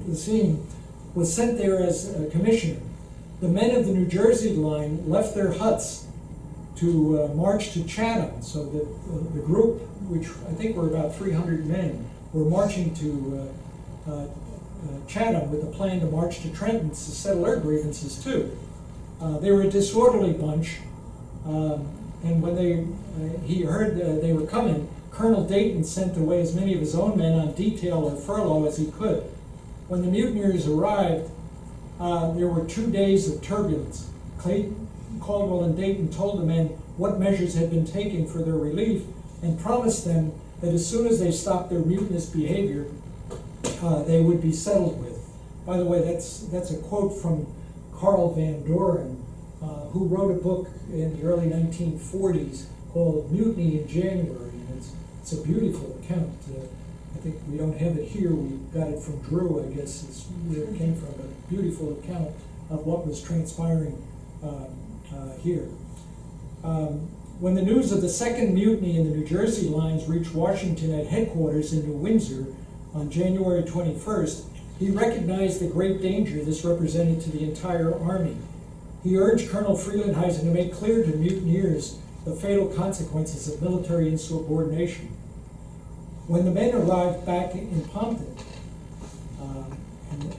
the scene, was sent there as a commissioner. The men of the New Jersey line left their huts to march to Chatham. So the group, which I think were about 300 men, were marching to Chatham with a plan to march to Trenton to settle their grievances too. They were a disorderly bunch, and when he heard they were coming, Colonel Dayton sent away as many of his own men on detail or furlough as he could. When the mutineers arrived, there were 2 days of turbulence. Caldwell and Dayton told the men what measures had been taken for their relief and promised them that as soon as they stopped their mutinous behavior, they would be settled with. By the way, that's a quote from Carl Van Doren, who wrote a book in the early 1940s called Mutiny in January, and it's a beautiful account. I think we don't have it here. We got it from Drew, I guess is where it came from. A beautiful account of what was transpiring here. When the news of the second mutiny in the New Jersey lines reached Washington at headquarters in New Windsor on January 21st, he recognized the great danger this represented to the entire army. He urged Colonel Frelinghuysen to make clear to mutineers the fatal consequences of military insubordination. When the men arrived back in Pompton, and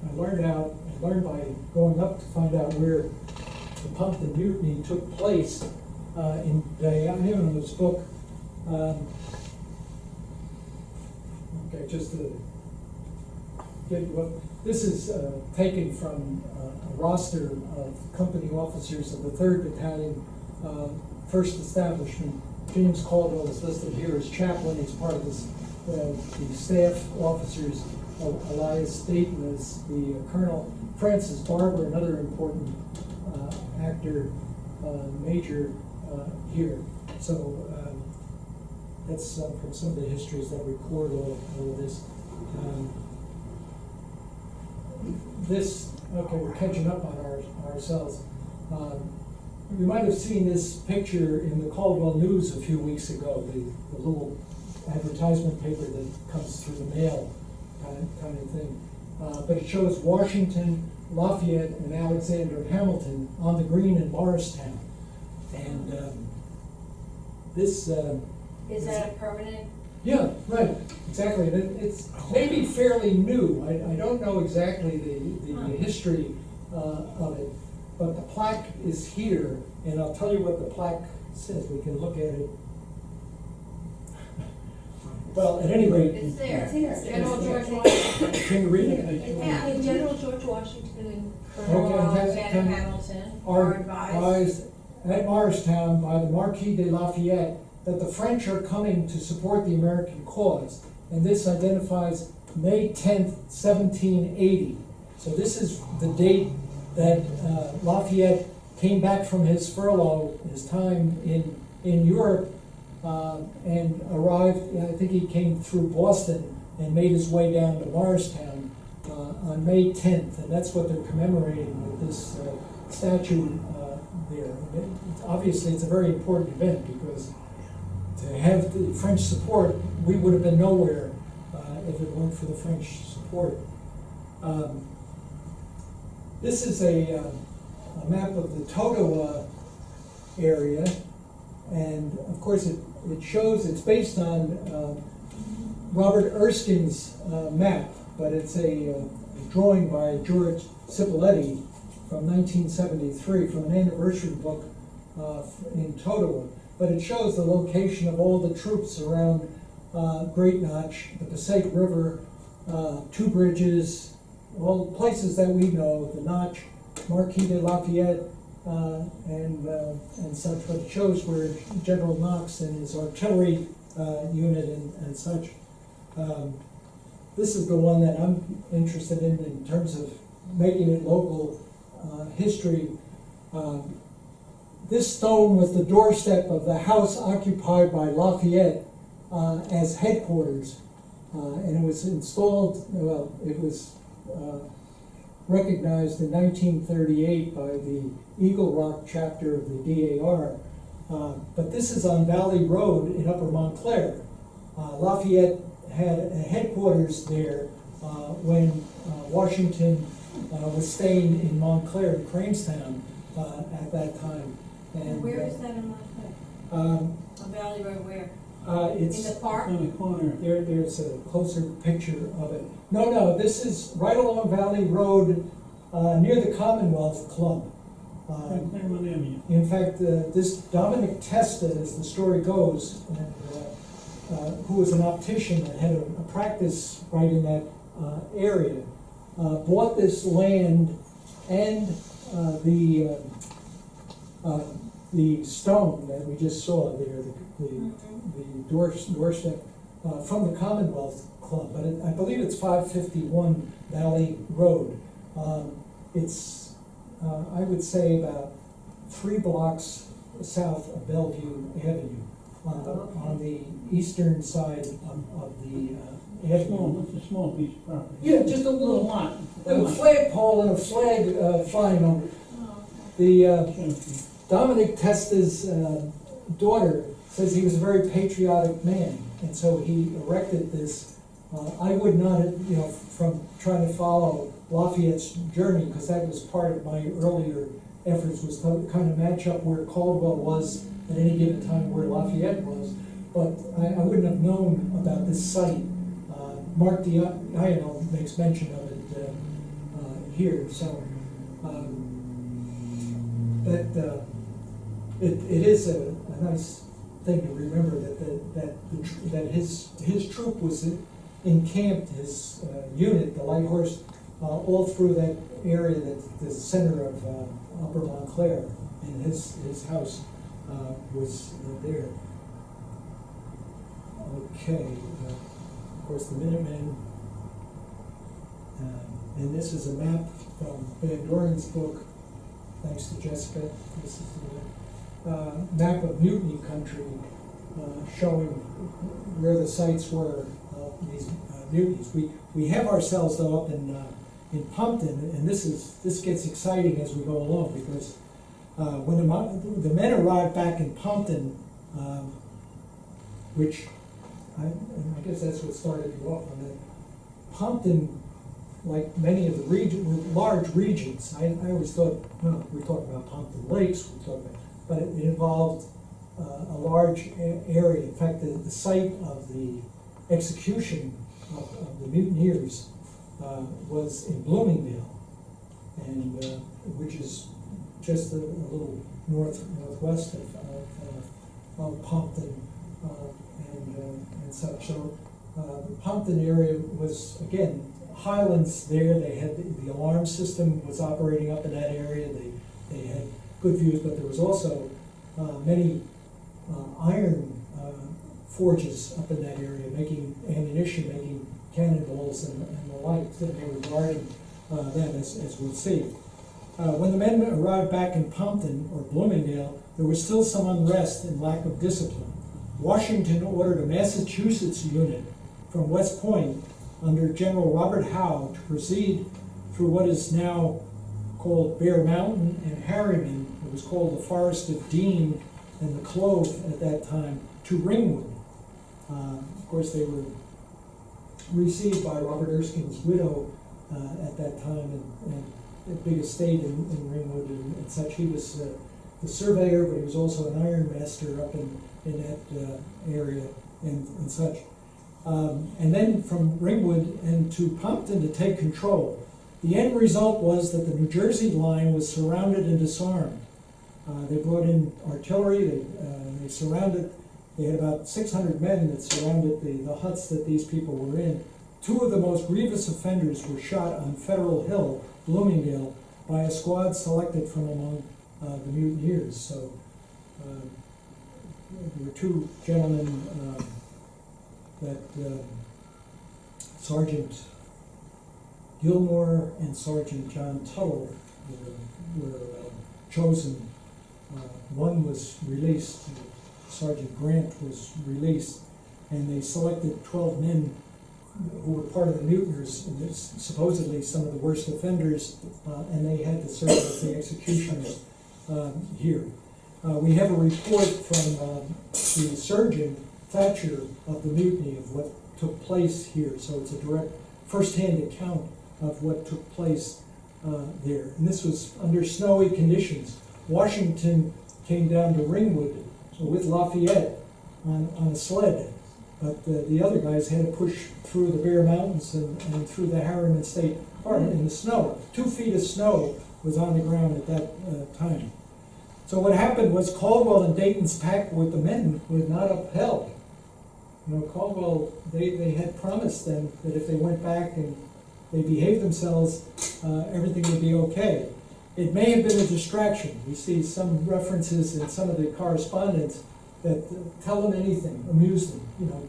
I learned by going up to find out where the Pompton Mutiny took place in Diano's book. Okay, just to get what, this is taken from a roster of company officers of the 3rd Battalion, 1st Establishment. James Caldwell is listed here as chaplain. He's part of this, the staff officers. Elias Dayton is the colonel. Francis Barber, another important actor, major here. So that's from some of the histories that record all of this. Okay, we're catching up on ourselves. You might have seen this picture in the Caldwell News a few weeks ago, the little advertisement paper that comes through the mail kind of thing. But it shows Washington, Lafayette, and Alexander Hamilton on the green in Morristown. And this... Is that a permanent? Yeah, right, exactly. It's maybe fairly new. I don't know exactly the history of it, but the plaque is here, and I'll tell you what the plaque says. We can look at it. Well, at any rate, It's there. It's here. General George Washington. can you read it? Yeah, General George Washington and Colonel Okay, Alexander Hamilton Are are advised. at Morristown by the Marquis de Lafayette that the French are coming to support the American cause, and this identifies May 10th, 1780. So this is the date that Lafayette came back from his furlough, his time in Europe, and arrived. I think he came through Boston and made his way down to Morristown on May 10th, and that's what they're commemorating with this statue there. Obviously, it's a very important event because to have the French support, we would have been nowhere if it weren't for the French support. This is a map of the Totowa area, and of course it shows, it's based on Robert Erskine's map, but it's a drawing by George Cipoletti from 1973 from an anniversary book in Totowa. But it shows the location of all the troops around Great Notch, the Passaic River, Two Bridges, all places that we know, the Notch, Marquis de Lafayette, and such. But it shows where General Knox and his artillery unit and such. This is the one that I'm interested in terms of making it local history. This stone was the doorstep of the house occupied by Lafayette as headquarters, and it was installed, well, it was recognized in 1938 by the Eagle Rock chapter of the DAR. But this is on Valley Road in Upper Montclair. Lafayette had a headquarters there when Washington was staying in Montclair, Cranestown, at that time. And Where is that in Montclair? On Valley Road where? It's In the park? On the corner. there's a closer picture of it. No, this is right along Valley Road near the Commonwealth Club. Right there on Avenue. In fact, this Dominic Testa, as the story goes, who was an optician and had a practice right in that area, bought this land and the stone that we just saw there, the doorstep from the Commonwealth Club, but I believe it's 551 Valley Road. It's, I would say, about 3 blocks south of Bellevue Avenue on the eastern side of the avenue. It's a small piece of property. Yeah, just a little lot. a flagpole and a flag flying over it. The Dominic Testa's daughter says he was a very patriotic man, and so he erected this. I would not, from trying to follow Lafayette's journey, because that was part of my earlier efforts, was to kind of match up where Caldwell was at any given time, where Lafayette was. But I wouldn't have known about this site. Mark Diano makes mention of it here, so it is a nice thing to remember that his troop was encamped his unit, the light horse, all through that area, the center of Upper Montclair, and his house was there. Okay, of course, the Minutemen, and this is a map from Van Doren's book, thanks to Jessica. This is the map of mutiny country, showing where the sites were of these mutinies. We have ourselves though up in Pumpton, and this gets exciting as we go along, because when the men arrived back in Pumpton, which I guess that's what started you off on that. Pumpton, like many of the large regions, I always thought, well, we're talking about Pumpton Lakes, but it involved a large area. In fact, the site of the execution of the mutineers was in Bloomingdale, and which is just a little northwest of Pumpton and such. So the Pumpton area was, again, highlands there. They had the alarm system was operating up in that area. They had good views, but there was also many iron forges up in that area, making ammunition, making cannonballs and the like. And they were guarding them, as we'll see. When the men arrived back in Pumpton or Bloomingdale, there was still some unrest and lack of discipline. Washington ordered a Massachusetts unit from West Point under General Robert Howe to proceed through what is now called Bear Mountain and Harriman. It was called the Forest of Dean and the Clove at that time, to Ringwood. Of course, they were received by Robert Erskine's widow at that time, and a big estate in Ringwood and such. He was the surveyor, but he was also an iron master up in that area and such. And then from Ringwood and to Pumpton to take control. The end result was that the New Jersey line was surrounded and disarmed. They brought in artillery, they surrounded, they had about 600 men that surrounded the huts that these people were in. Two of the most grievous offenders were shot on Federal Hill, Bloomingdale, by a squad selected from among the mutineers. So there were two gentlemen that Sergeant Gilmore and Sergeant John Tuttle were chosen. One was released, Sergeant Grant was released, and they selected 12 men who were part of the mutineers, and supposedly some of the worst offenders, and they had to serve as the executioners here. We have a report from the surgeon, Thatcher, of the mutiny, of what took place here, so it's a direct first-hand account of what took place there. And this was under snowy conditions. Washington came down to Ringwood with Lafayette on a sled, but the other guys had to push through the Bear Mountains and through the Harriman State Park in the snow. 2 feet of snow was on the ground at that time. So what happened was Caldwell and Dayton's pact with the men was not upheld. You know, Caldwell, they had promised them that if they went back and they behaved themselves, everything would be okay. It may have been a distraction. We see some references in some of the correspondence that tell them anything, amuse them, you know,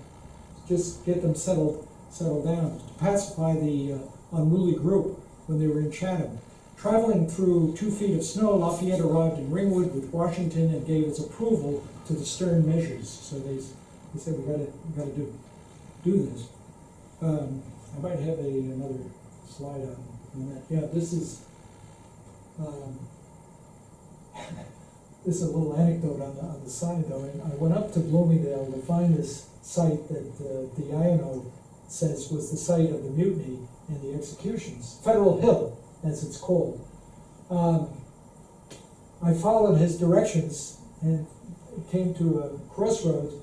just get them settled down, to pacify the unruly group when they were in Chatham. Traveling through 2 feet of snow, Lafayette arrived in Ringwood with Washington and gave his approval to the stern measures. So they said, we gotta do this. I might have another slide on that. Yeah, this is this is a little anecdote on the side, though. I went up to Bloomingdale to find this site that the INO says was the site of the mutiny and the executions. Federal Hill, as it's called. I followed his directions and came to a crossroads,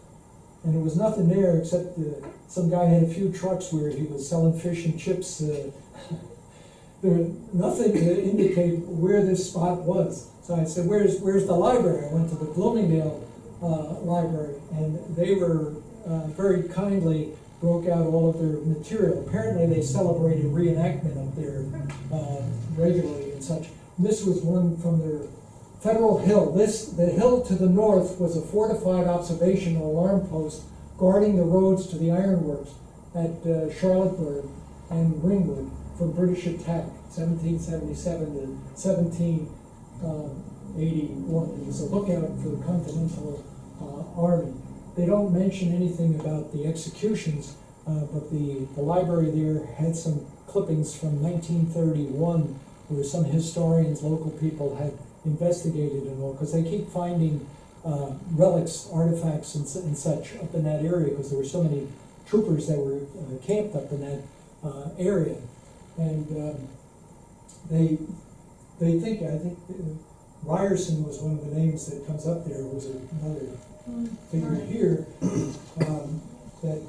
and there was nothing there except some guy had a few trucks where he was selling fish and chips. There was nothing to indicate where this spot was. So I said, where's the library? I went to the Bloomingdale library, and they were very kindly broke out all of their material. Apparently they celebrated reenactment up there regularly and such. And this was one from their Federal Hill. The hill to the north was a fortified observation alarm post guarding the roads to the ironworks at Charlottesburg and Ringwood from British attack, 1777 to 1781. It was a lookout for the Continental Army. They don't mention anything about the executions, but the library there had some clippings from 1931 where some historians, local people, had investigated and all, because they keep finding relics, artifacts, and such up in that area, because there were so many troopers that were camped up in that area. And they think, I think Ryerson was one of the names that comes up there, was another figure here, that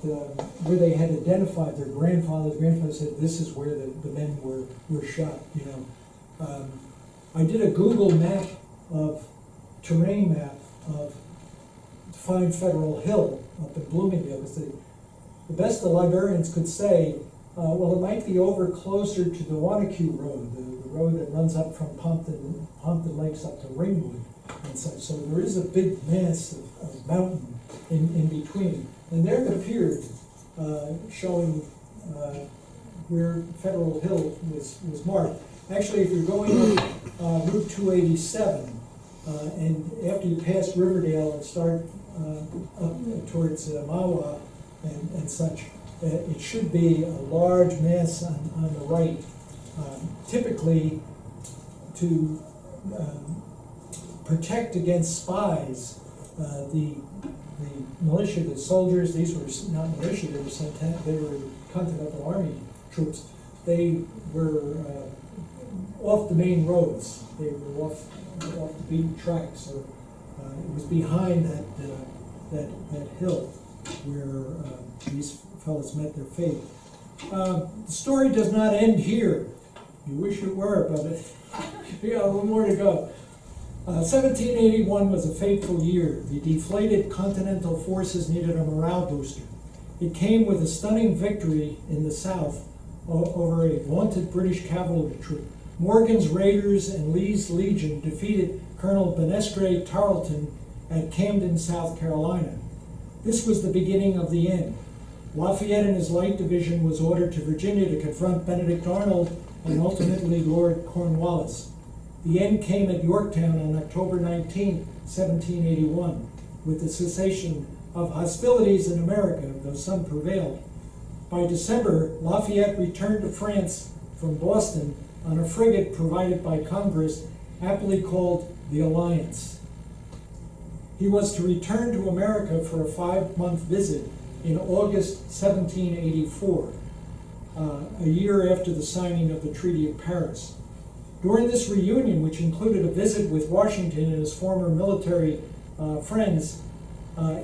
where they had identified their grandfather said this is where the men were shot, you know. I did a Google map of, terrain map of, to find Federal Hill up in Bloomingdale, because the best the librarians could say, well, it might be over closer to the Wanacue Road, the road that runs up from Pompton Lakes up to Ringwood and such. So there is a big mass of mountain in between. And there it appeared, showing where Federal Hill was marked. Actually, if you're going up Route 287, and after you pass Riverdale and start up towards Mawa and such, it should be a large mass on the right. Typically, to protect against spies, the militia, the soldiers, these were not militia, they were Continental Army troops. They were off the main roads. They were off the beaten track. So it was behind that hill where these fellows met their fate. The story does not end here. You wish it were, but we got a little more to go. 1781 was a fateful year. The deflated Continental forces needed a morale booster. It came with a stunning victory in the South over a vaunted British cavalry troop. Morgan's Raiders and Lee's Legion defeated Colonel Benestre Tarleton at Camden, South Carolina. This was the beginning of the end. Lafayette and his light division was ordered to Virginia to confront Benedict Arnold and ultimately Lord Cornwallis. The end came at Yorktown on October 19, 1781, with the cessation of hostilities in America, though some prevailed. By December, Lafayette returned to France from Boston on a frigate provided by Congress, aptly called the Alliance. He was to return to America for a 5-month visit in August 1784, a year after the signing of the Treaty of Paris. During this reunion, which included a visit with Washington and his former military friends,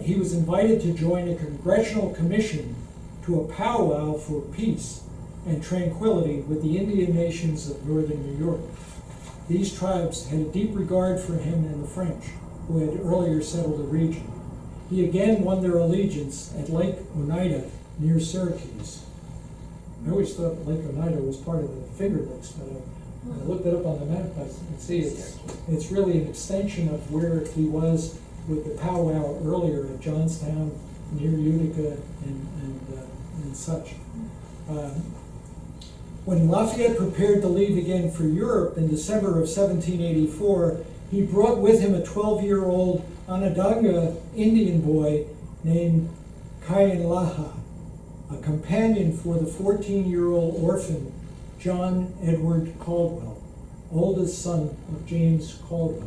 he was invited to join a congressional commission to a powwow for peace and tranquility with the Indian nations of northern New York. These tribes had a deep regard for him and the French, who had earlier settled the region. He again won their allegiance at Lake Oneida near Syracuse. I always thought Lake Oneida was part of the Finger Lakes, but I looked it up on the map. I can see it's really an extension of where he was with the powwow earlier at Johnstown, near Utica, and such. When Lafayette prepared to leave again for Europe in December of 1784, he brought with him a 12-year-old Onondaga Indian boy named Kainlaha, a companion for the 14-year-old orphan John Edward Caldwell, oldest son of James Caldwell,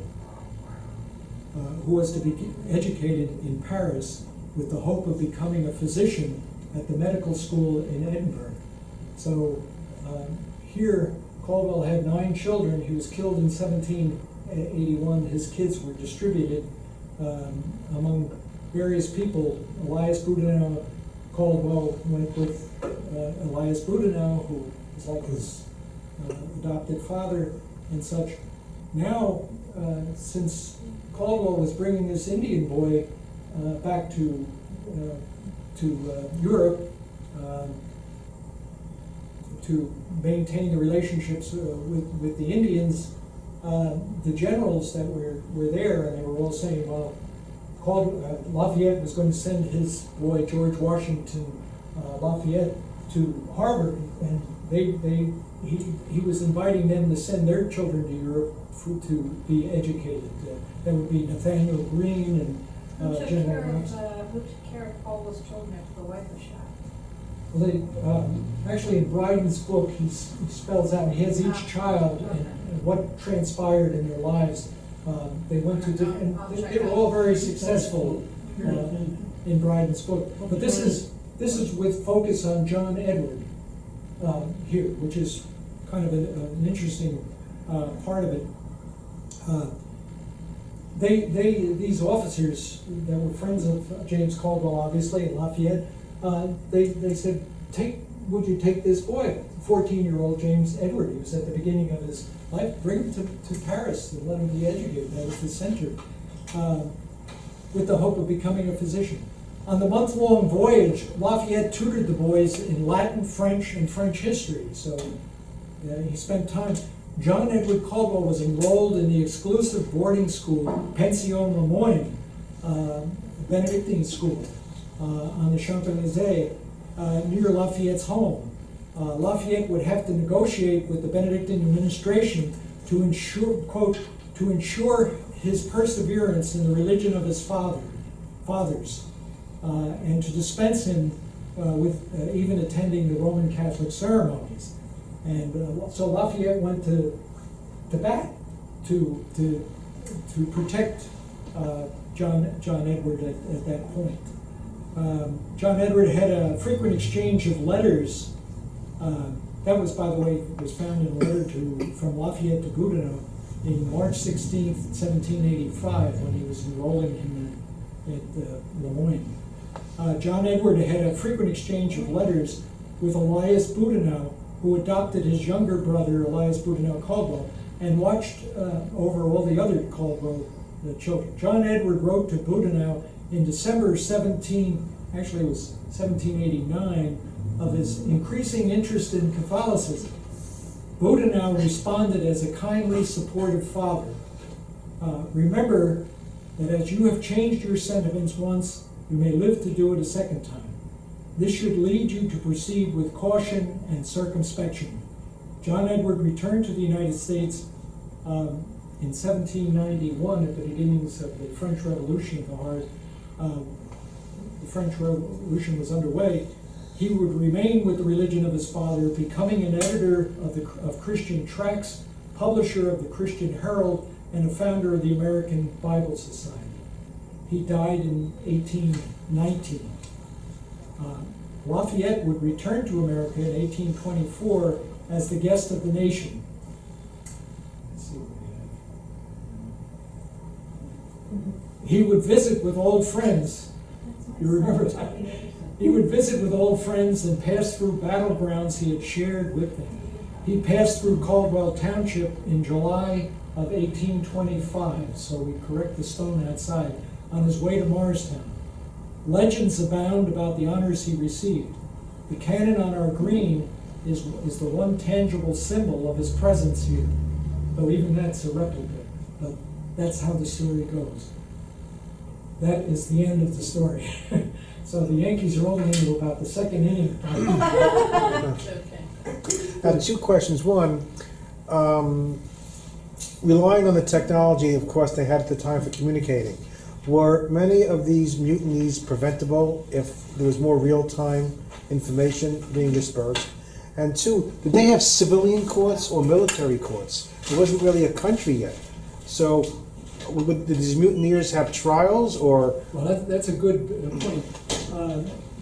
who was to be educated in Paris with the hope of becoming a physician at the medical school in Edinburgh. So here, Caldwell had 9 children. He was killed in 1781. His kids were distributed among various people. Elias Boudinot, Caldwell went with Elias Boudinot, who was like his adopted father and such. Now, since Caldwell was bringing this Indian boy back to Europe, to maintain the relationships with the Indians, the generals that were there, and they were all saying, well, Lafayette was going to send his boy George Washington Lafayette to Harvard, and he was inviting them to send their children to Europe to be educated. That would be Nathaniel Greene and Who took General care Knox. who took care of Paula's children after the wife was shot? Well, actually, in Bryden's book, he spells out, he has each child and what transpired in their lives. They went to different, they were all very successful in Bryden's book. But this is with focus on John Edward here, which is kind of an interesting part of it. These officers that were friends of James Caldwell, obviously, and Lafayette, they said, would you take this boy, 14-year-old James Edward? He was at the beginning of his life. Bring him to Paris and let him be educated. That was the center, with the hope of becoming a physician. On the month-long voyage, Lafayette tutored the boys in Latin, French, and French history. So he spent time. John Edward Caldwell was enrolled in the exclusive boarding school, Pension Le Moyne, Benedictine school, on the Champs-Élysées, near Lafayette's home. Lafayette would have to negotiate with the Benedictine administration to ensure, quote, to ensure his perseverance in the religion of his fathers, and to dispense him with even attending the Roman Catholic ceremonies. And so Lafayette went to bat to protect John Edward at that point. John Edward had a frequent exchange of letters. That was, by the way, was found in a letter from Lafayette to Goudinot in March 16th, 1785, when he was enrolling him at Le Moyne. John Edward had a frequent exchange of letters with Elias Boudinot, who adopted his younger brother, Elias Boudinot Caldwell, and watched over all the other Caldwell children. John Edward wrote to Boudinot in December 1789, of his increasing interest in Catholicism. Boudinot responded as a kindly, supportive father. Remember that as you have changed your sentiments once, you may live to do it a second time. This should lead you to proceed with caution and circumspection. John Edward returned to the United States in 1791 at the beginnings of the French Revolution. The French Revolution was underway. He would remain with the religion of his father, becoming an editor of Christian Tracts, publisher of the Christian Herald, and a founder of the American Bible Society. He died in 1819. Lafayette would return to America in 1824 as the guest of the nation. Let's see what we have. He would visit with old friends. You remember that? He would visit with old friends and pass through battlegrounds he had shared with them. He passed through Caldwell Township in July of 1825, so we correct the stone outside, on his way to Morristown. Legends abound about the honors he received. The cannon on our green is the one tangible symbol of his presence here, though even that's a replica, but that's how the story goes. That is the end of the story. So the Yankees are only into about the second inning. I have two questions. One, relying on the technology, of course, they had at the time for communicating, were many of these mutinies preventable if there was more real-time information being dispersed? And two, did they have civilian courts or military courts? It wasn't really a country yet. So did these mutineers have trials, or? Well, that's a good point.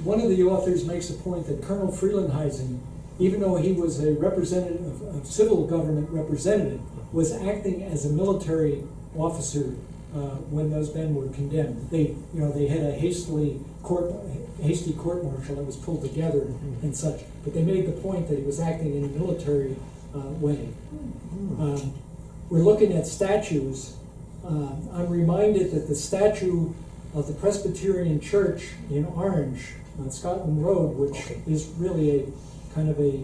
One of the authors makes a point that Colonel Frelinghuysen, even though he was a representative, a civil government representative, was acting as a military officer when those men were condemned. They had a hasty court-martial that was pulled together and such, but they made the point that he was acting in a military way. We're looking at statues. I'm reminded that the statue of the Presbyterian Church in Orange on Scotland Road, which is really a kind of a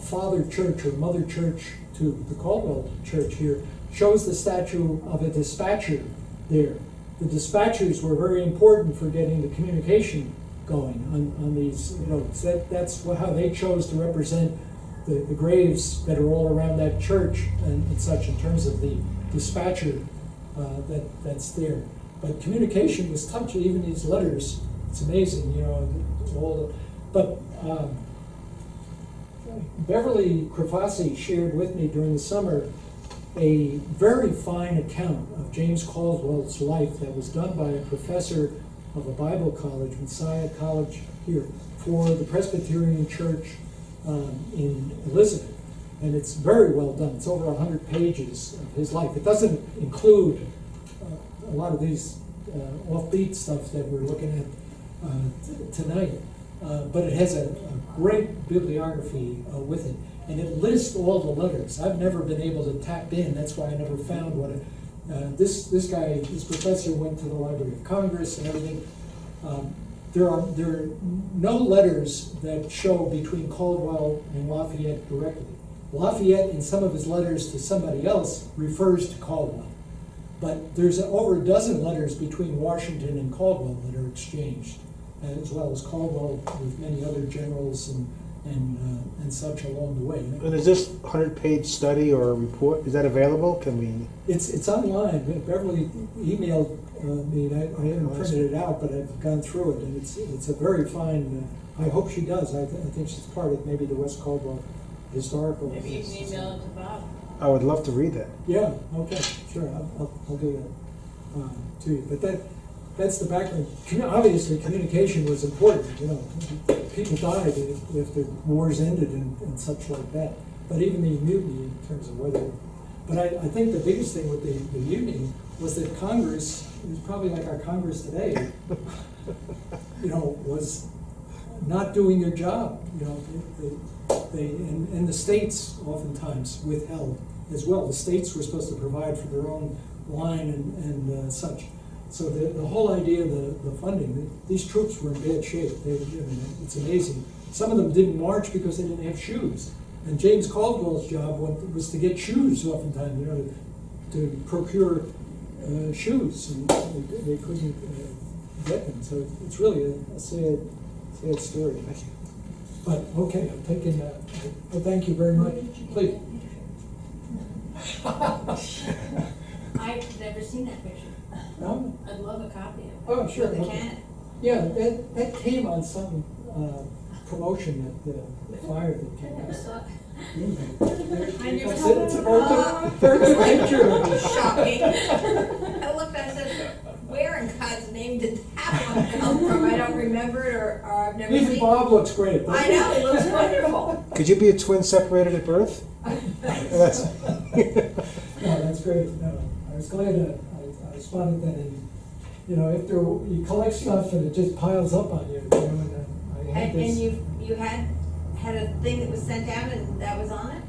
father church or mother church to the Caldwell Church here, shows the statue of a dispatcher there. The dispatchers were very important for getting the communication going on these roads. That's how they chose to represent the graves that are all around that church and such in terms of the dispatcher that's there. But communication was tough, even these letters. It's amazing, Beverly Crefasi shared with me during the summer a very fine account of James Caldwell's life that was done by a professor of a Bible college, Messiah College here, for the Presbyterian Church in Elizabeth. And it's very well done. It's over 100 pages of his life. It doesn't include a lot of these offbeat stuff that we're looking at tonight. But it has a great bibliography with it. And it lists all the letters. I've never been able to tap in. That's why I never found what it. This professor went to the Library of Congress and everything. There are no letters that show between Caldwell and Lafayette directly. Lafayette, in some of his letters to somebody else, refers to Caldwell. But there's over a dozen letters between Washington and Caldwell that are exchanged, as well as Caldwell with many other generals and such along the way. And is this 100-page study or report, is that available? Can we? It's online. Beverly emailed me, and I haven't printed it out, but I've gone through it, and it's a very fine. I hope she does. I think she's part of maybe the West Caldwell Historical. Maybe you can email it to Bob. I would love to read that. Yeah. Okay. Sure. I'll do that to you. But that's the background. Obviously, communication was important. People died if the wars ended and such like that. But even the mutiny, in terms of whether. But I think the biggest thing with the mutiny was that Congress, it was probably like our Congress today, was not doing their job. And the states oftentimes withheld as well. The states were supposed to provide for their own line and such. So the whole idea of the funding, these troops were in bad shape. It's amazing. Some of them didn't march because they didn't have shoes. And James Caldwell's job was to get shoes oftentimes, to procure shoes. And they couldn't get them. So it's really a sad story. Thank you. But, okay, I'm taking that. Well, thank you very much. Please. I've never seen that picture. No? I'd love a copy of it. Oh, sure. With the Okay. cannon. Yeah, that came on some promotion at the flyer that came I out. saw it. I never it's saw it's a that. very good picture of it. Shocking. I looked, I said, where in God's name did that one come from? I don't remember it, or I've never seen Even it. Bob looks great. doesn't I he? know, he looks wonderful. Could you be a twin separated at birth? That's- No, that's great. No, I was glad I spotted that. And if you collect stuff and it just piles up on you, and I had And this. you had a thing that was sent out and that was on it?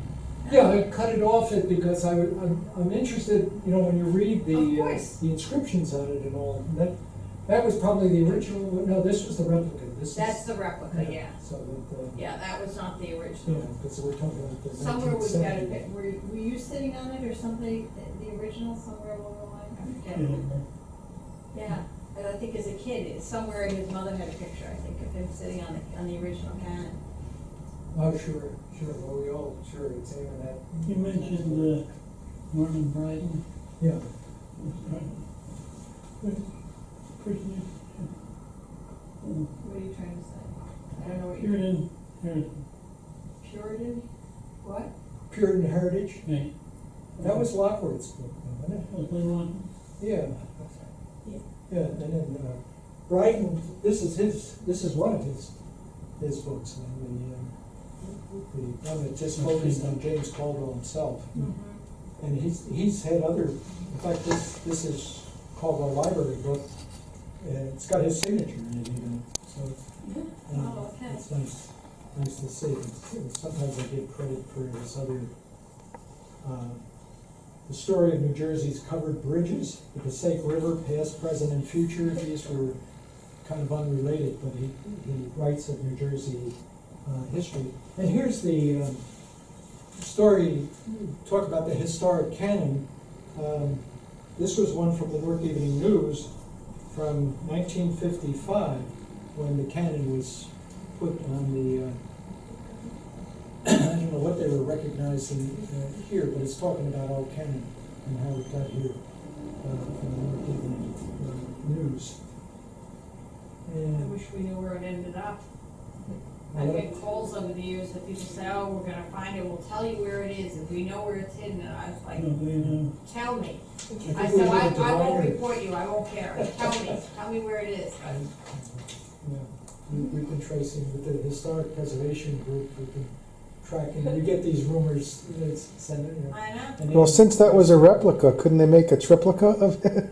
Yeah, I cut it off because I'm interested. When you read Of course. the inscriptions on it and all that was probably the original. No, this was the replica. That's the replica, yeah. So that. Yeah, that was not the Yeah, original. because we're talking about the. Somewhere we've got 1970. it, were you sitting on it or something, the original, somewhere along the line? I forget. Yeah. Yeah, and I think as a kid, somewhere his mother had a picture, I think, of him sitting on the original cannon. Oh, sure. Well, we all examine that. You mentioned Norman Bryden. Yeah. Christian. What are you trying to say? I don't know what you're. Puritan heritage. Puritan? What? Puritan Heritage. Right. That was Lockwood's book, wasn't it? Was later on. Yeah. Yeah, and then Bryden. This is one of his books. The one that just focused on James Caldwell himself. Mm-hmm. And he's had other. In fact, this is Caldwell Library book. It's got his signature in it, even. So Oh, okay. it's nice to see. Sometimes I give credit for this other. The story of New Jersey's covered bridges, the Passaic River, past, present, and future. These were kind of unrelated, but he writes at New Jersey History. And here's the story, talk about the historic canon. This was one from the North Evening News from 1955, when the canon was put on the, I don't know what they were recognizing here, but it's talking about our canon and how it got here from the North Evening News. I And wish we knew where it ended up. I've had calls over the years that people say, oh, we're gonna find it, we'll tell you where it is, if we know where it's hidden, and I was like, Nobody knows. tell me. think I we said, need to I won't divide it. report you, I won't care, tell me where it is. yeah, we've been tracing with the Historic Preservation Group, we've been tracking, you get these rumors, it's send it, you know. I know. and Well, then- since that was a replica, couldn't they make a triplica of it?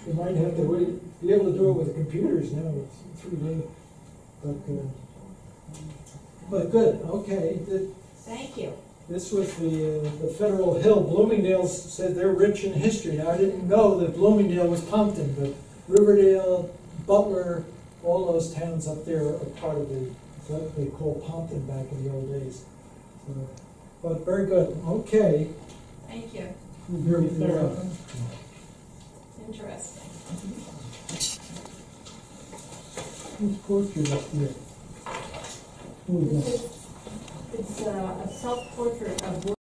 You might have to be able to do it with computers now, it's 3D. But good, okay. Thank you. This was the Federal Hill. Bloomingdale said they're rich in history. Now, I didn't know that Bloomingdale was Pompton, but Riverdale, Butler, all those towns up there are part of what they call Pompton back in the old days. So, but very good, okay. Thank you. You're welcome. Interesting. Whose portrait up there? Who is that? It's a self-portrait of